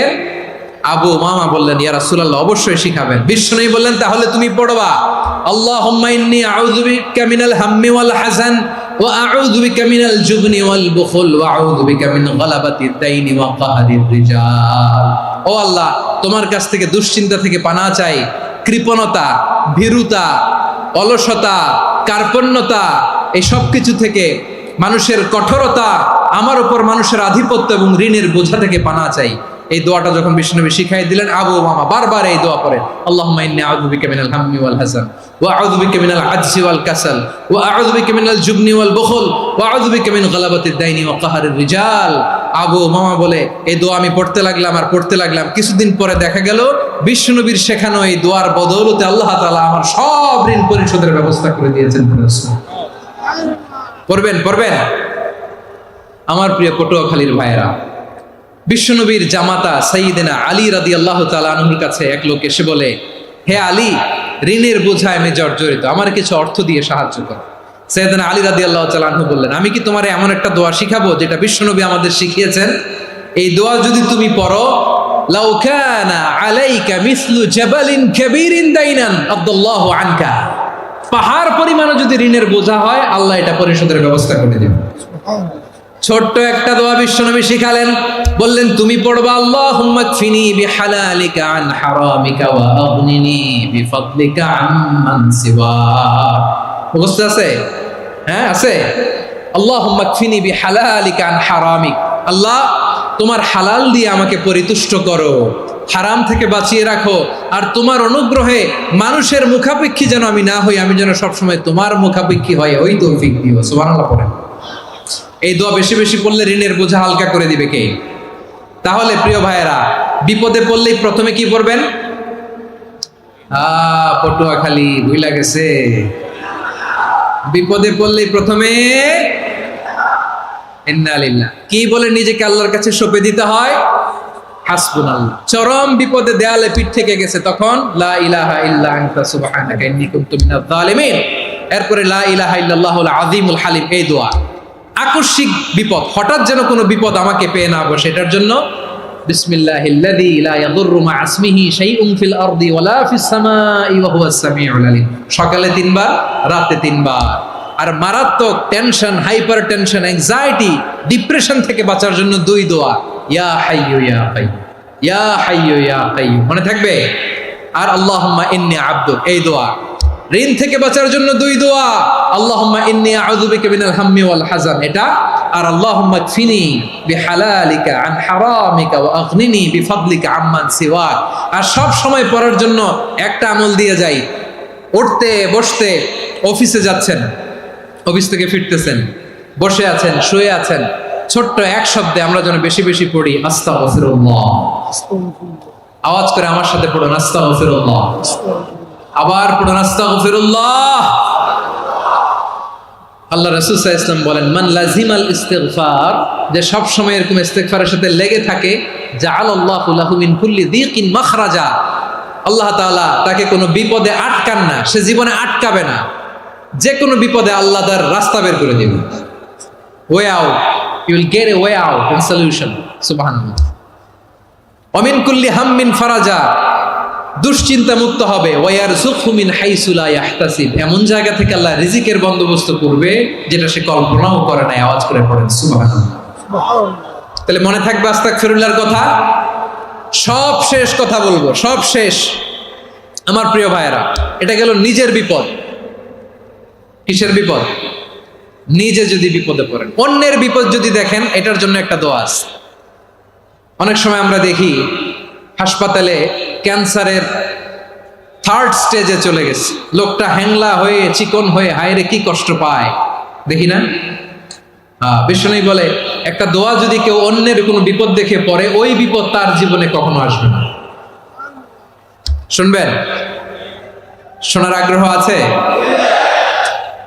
আবু উমামা বললেন, ইয়া রাসূলুল্লাহ, অবশ্যই শিখাবেন। বিশ্বনবী বললেন, তাহলে তুমি পড়বা, আল্লাহুম্মা ইন্নী আউযু বিকা মিনাল হাম্মি ওয়াল হাযান ওয়া আউযু বিকা মিনাল জুবনি ওয়াল বুখল ওয়া আউযু বিকা মিন গালাবাতিদ দাইনি ওয়া কাহরির রিজাল। ও আল্লাহ, তোমার কাছ থেকে দুশ্চিন্তা থেকে পানাহ চাই, কৃপণতা, ভীরুতা, অলসতা, কার্পণ্যতা, এই সব কিছু থেকে, মানুষের কঠোরতা, আমার উপর মানুষের আধিপত্য এবং ঋণের বোঝা থেকে পানাহ চাই। এই দোয়াটা যখন বিশ্বনবী শিখাই দিলেন, আবু উমামা বারবার এই দোয়া পড়েন, আল্লাহুম্মা ইন্নী আউযু বিকা মিনাল হাম্মি ওয়াল হাযান ওয়া আউযু বিকা মিনাল আজজি ওয়াল কাসাল ওয়া আউযু বিকা মিনাল জুবনি ওয়াল বুখল ওয়া আউযু বিকা মিন গালাবাতিদ দাইনি ওয়া কাহরির রিজাল। আবু উমামা বলে, এই দোয়া আমি পড়তে লাগলাম আর পড়তে লাগলাম, কিছুদিন পরে দেখা গেল বিশ্বনবীর শেখানো এই দোয়ার বদৌলতে আল্লাহ তাআলা আমার সব ঋণ পরিশোধের ব্যবস্থা করে দিয়েছেন। পড়বেন, পড়বেন। আমার প্রিয় পটুয়াখালীর ভাইয়েরা, বিশ্বনবীর জামাতা সাইয়্যিদিনা আলী রাদিয়াল্লাহু তাআলা আনহুর কাছে এক লোক এসে বলে, হে আলী, ঋণের বোঝায় আমি জর্জরিত, আমার কিছু অর্থ দিয়ে সাহায্য করো। সাইয়্যিদিনা আলী রাদিয়াল্লাহু তাআলা আনহু বললেন, আমি কি তোমারে এমন একটা দোয়া শিখাবো যেটা বিশ্বনবী আমাদের শিখিয়েছেন? এই দোয়া যদি তুমি পড়ো, লাউ কানা আলাইকা মিসলু জাবালিন কাবীরিন দাইনান আদাল্লাহু আনকা, পাহাড় পরিমাণও যদি ঋণের বোঝা হয়, আল্লাহ এটা পরিশোধের ব্যবস্থা করে দেবেন। ছোট্ট একটা দোয়া বিশ্বনবী শিখালেন, বললেন, তুমি পড়বা, আল্লাহুম্মা কফিনি বিহালালিকা আন হারামিকা ওয়া আগনিনি বিফাদলিকা আম্মান সিওয়াক। মুখস্থ আছে? হ্যাঁ, আছে। আল্লাহুম্মা কফিনি বিহালালিকা আন হারামিক, আল্লাহ তোমার হালাল দিয়ে আমাকে পরিতুষ্ট করো, হারাম থেকে বাঁচিয়ে রাখো, আর তোমার অনুগ্রহে মানুষের মুখাপেক্ষী যেন আমি না হই, আমি যেন সবসময় তোমার মুখাপেক্ষী হই, ওই তৌফিক দিও। সুবহানাল্লাহ পড়েন। এই দোয়া বেশি বেশি পড়লে ঋণের বোঝা হালকা করে দিবে কে? তাহলে প্রিয় ভাইয়েরা, বিপদে পড়লেই প্রথমে কি পড়বেন? পটুয়াখালী ভুইলা গেছে। বিপদে পড়লেই প্রথমে ইন্না লিল্লাহ কি বলে নিজেকে আল্লাহর কাছে সঁপে দিতে হয়? হাসবুনাল্লাহ। চরম বিপদে দেয়ালে পিঠ থেকে গেছে, তখন লা ইলাহা ইল্লা আনতা সুবহানাকা ইন্নী কুনতু মিনাজ জালিমিন। এরপরে লা ইলাহা ইল্লাল্লাহুল আযীমুল হালিম, এই দোয়া। আকস্মিক বিপদ, হঠাৎ যেন কোনো বিপদ আমাকে পেয়ে না বসে, এটার জন্য বিসমিল্লাহিল্লাযী লা ইয়াদুররু মা ইসমিহি শাইউন ফিল আরদি ওয়ালা ফিস সামাই ওয়া হুয়াস সামিউল আলীম। সকালে 3 বার, রাতে 3 বার। আর মারাত্মক tension, hyper tension, anxiety, depression থেকে বাঁচার জন্য 2 দোয়া, ইয়া হাইয়্যু ইয়া কাইয়্যুম, ইয়া হাইয়্যু ইয়া কাইয়্যুম, মনে থাকবে? আর আল্লাহুম্মা ইন্নী আবদুক, এই দোয়া। ঋণ থেকে বাঁচার জন্য 2 দোয়া, আল্লাহুম্মা ইন্নী আউযু বিকা মিনাল হাম্মি ওয়াল হাযান, এটা। আর আল্লাহুম্মা কফিনি বিহালালিকা আন হারামিকা ওয়া আগনিনি বিফাদলিকা আম্মান সিওয়াক। আর সব সময় পড়ার জন্য একটা আমল দিয়ে যাই, উঠতে বসতে, অফিসে যাচ্ছেন, অফিস থেকে ফিরতেছেন, বসে আছেন, শুয়ে আছেন, ছোট্ট এক শব্দে আমরা যেন বেশি বেশি পড়ি আস্তাগফিরুল্লাহ। আওয়াজ করে আমার সাথে পড়ুন আস্তাগফিরুল্লাহ। আবার পড়ুন আস্তাগফিরুল্লাহ। আল্লাহ রাসূল সাল্লাল্লাহু আলাইহি ওয়াসাল্লাম বলেন, মান লাজিমাল ইস্তিগফার, যে সব সময় এরকম ইস্তিগফারের সাথে লেগে থাকে, জাআলাল্লাহু লাহু মিন কুল্লি যিকিন মাখরাজা, আল্লাহ তাআলা তাকে কোনো বিপদে আটকান না, সে জীবনে আটকাবে না। যে কোনো বিপদে আল্লাহ তার রাস্তা বের করে দিবেন, way out, you will get a way out and solution. সুবহানাল্লাহ। ওয়া মিন কুল্লি হাম্মিন ফারাজা, দুশ্চিন্তা মুক্ত হবে। ওয়ারযুকহু মিন হাইসু লা ইয়াহতাসিব, এমন জায়গা থেকে আল্লাহ রিজিকের বন্দোবস্ত করবে যেটা সে কল্পনাও করে নাই। আওয়াজ করে পড়েন সুবহানাল্লাহ। তাহলে মনে থাকবে আস্তাগফিরুল্লাহর কথা। সব শেষ কথা বলবো, সব শেষ আমার প্রিয় ভাইয়েরা। এটা গেল নিজের বিপদ। কিসের বিপদ? নিজে যদি বিপদে পড়েন। অন্যের বিপদ যদি দেখেন, এটার জন্য একটা দোয়া আছে। অনেক সময় আমরা দেখি হাসপাতালে ক্যান্সারের 3rd স্টেজে চলে গেছে, লোকটা হ্যাংলা হয়ে, চিকন হয়ে, হায়রে কি কষ্ট পায়, দেখি না? বিষ্ণু বলে, একটা দোয়া যদি কেউ অন্যের কোনো বিপদ দেখে পড়ে, ওই বিপদ তার জীবনে কখনো আসবে না। শুনবেন? শোনার আগ্রহ আছে?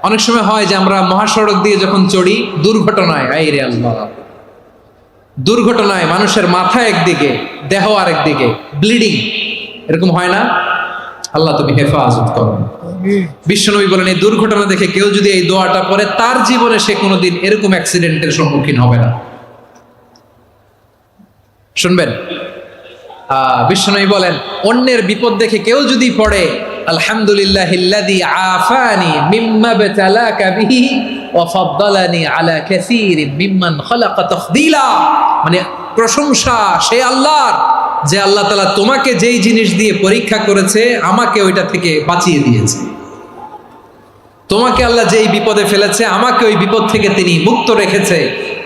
অনেক সময় হয় যে আমরা মহাসড়ক দিয়ে যখন চড়ি, দুর্ঘটনায়, আইরে আল্লাহ, দুর্ঘটনায় মানুষের মাথা একদিকে, দেহ আরেকদিকে, ব্লিডিং, এরকম হয় না? আল্লাহ তুমি হেফাজত করো। বিশ্বনবী বলেন, এই দুর্ঘটনা দেখে কেউ যদি এই দোয়াটা পড়ে, তার জীবনে সে কোনোদিন এরকম অ্যাক্সিডেন্টের সম্মুখীন হবে না। শুনবেন? বিশ্বনবী বলেন, অন্যের বিপদ দেখে কেউ যদি পড়ে, আলহামদুলিল্লাহিল্লাযী আফানি মিম্মা বতালাকা বিহি ওয়া ফাদ্দালানি আলা কাসীরিন মিম্মান খালাকা তাফদীলা, মানে প্রশংসা সে আল্লাহর, যে আল্লাহ তাআলা তোমাকে যেই জিনিস দিয়ে পরীক্ষা করেছে, আমাকে ওইটা থেকে বাঁচিয়ে দিয়েছে। তোমাকে আল্লাহ যেই বিপদে ফেলেছে, আমাকে ওই বিপদ থেকে তিনি মুক্ত রেখেছে,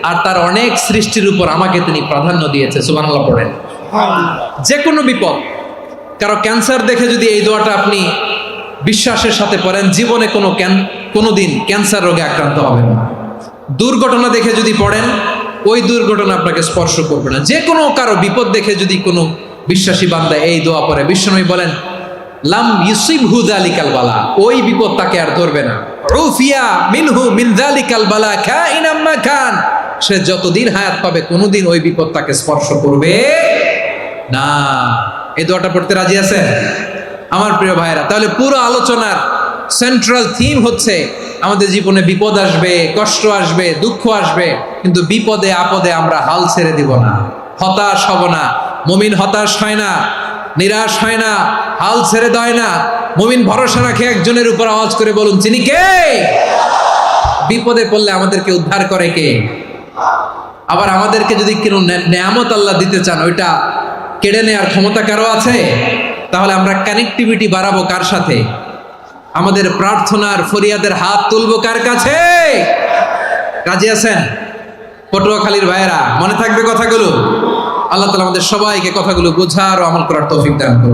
আর তার অনেক সৃষ্টির উপর আমাকে তিনি প্রাধান্য দিয়েছে। সুবহানাল্লাহ পড়েন। যে কোনো বিপদ, কারো ক্যান্সার দেখে যদি এই দোয়াটা আপনি বিশ্বাসের সাথে পড়েন, জীবনে কোনোদিন ক্যান্সার রোগে আক্রান্ত হবেন না। দুর্ঘটনা দেখে যদি পড়েন, ওই দুর্ঘটনা আপনাকে স্পর্শ করবে না। যে কোনো কারো বিপদ দেখে যদি কোনো বিশ্বাসী বান্দা এই দোয়া পড়ে, বিশ্বনবী বলেন, লাম ইউসিবহু যালিকাল বালা, ওই বিপদ তাকে আর ধরবে না। উফিয়া মিনহু মিন যালিকাল বালা কাইনাম মা কান, সে যতদিন হায়াত পাবে কোনোদিন ওই বিপদ তাকে স্পর্শ করবে না। এই দোয়াটা পড়তে রাজি আছেন আমার প্রিয় ভাইরা? তাহলে পুরো আলোচনার সেন্ট্রাল থিম হচ্ছে, আমাদের জীবনে বিপদ আসবে, কষ্ট আসবে, দুঃখ আসবে, কিন্তু বিপদে আপদে আমরা হাল ছেড়ে দিব না, হতাশ হব না। মুমিন হতাশ হয় না, নিরাশ হয় না, হাল ছেড়ে দেয় না। মুমিন ভরসা রাখে একজনের উপর। আওয়াজ করে বলুন, তিনি কে? বিপদে পড়লে আমাদেরকে উদ্ধার করে কে? আবার আমাদেরকে যদি কোনো নেয়ামত আল্লাহ দিতে চান, ওইটা কেড়ে নেওয়ার ক্ষমতা কারো আছে? তাহলে আমরা কানেক্টিভিটি বাড়াবো কার সাথে? আমাদের প্রার্থনার ফরিয়াদের হাত তুলবো কার কাছে? রাজি আছেন পটুয়াখালীর ভাইয়েরা? মনে থাকবে কথাগুলো? আল্লাহ তাআলা আমাদের সবাইকে কথাগুলো বোঝার ও আমল করার তৌফিক দান করুন।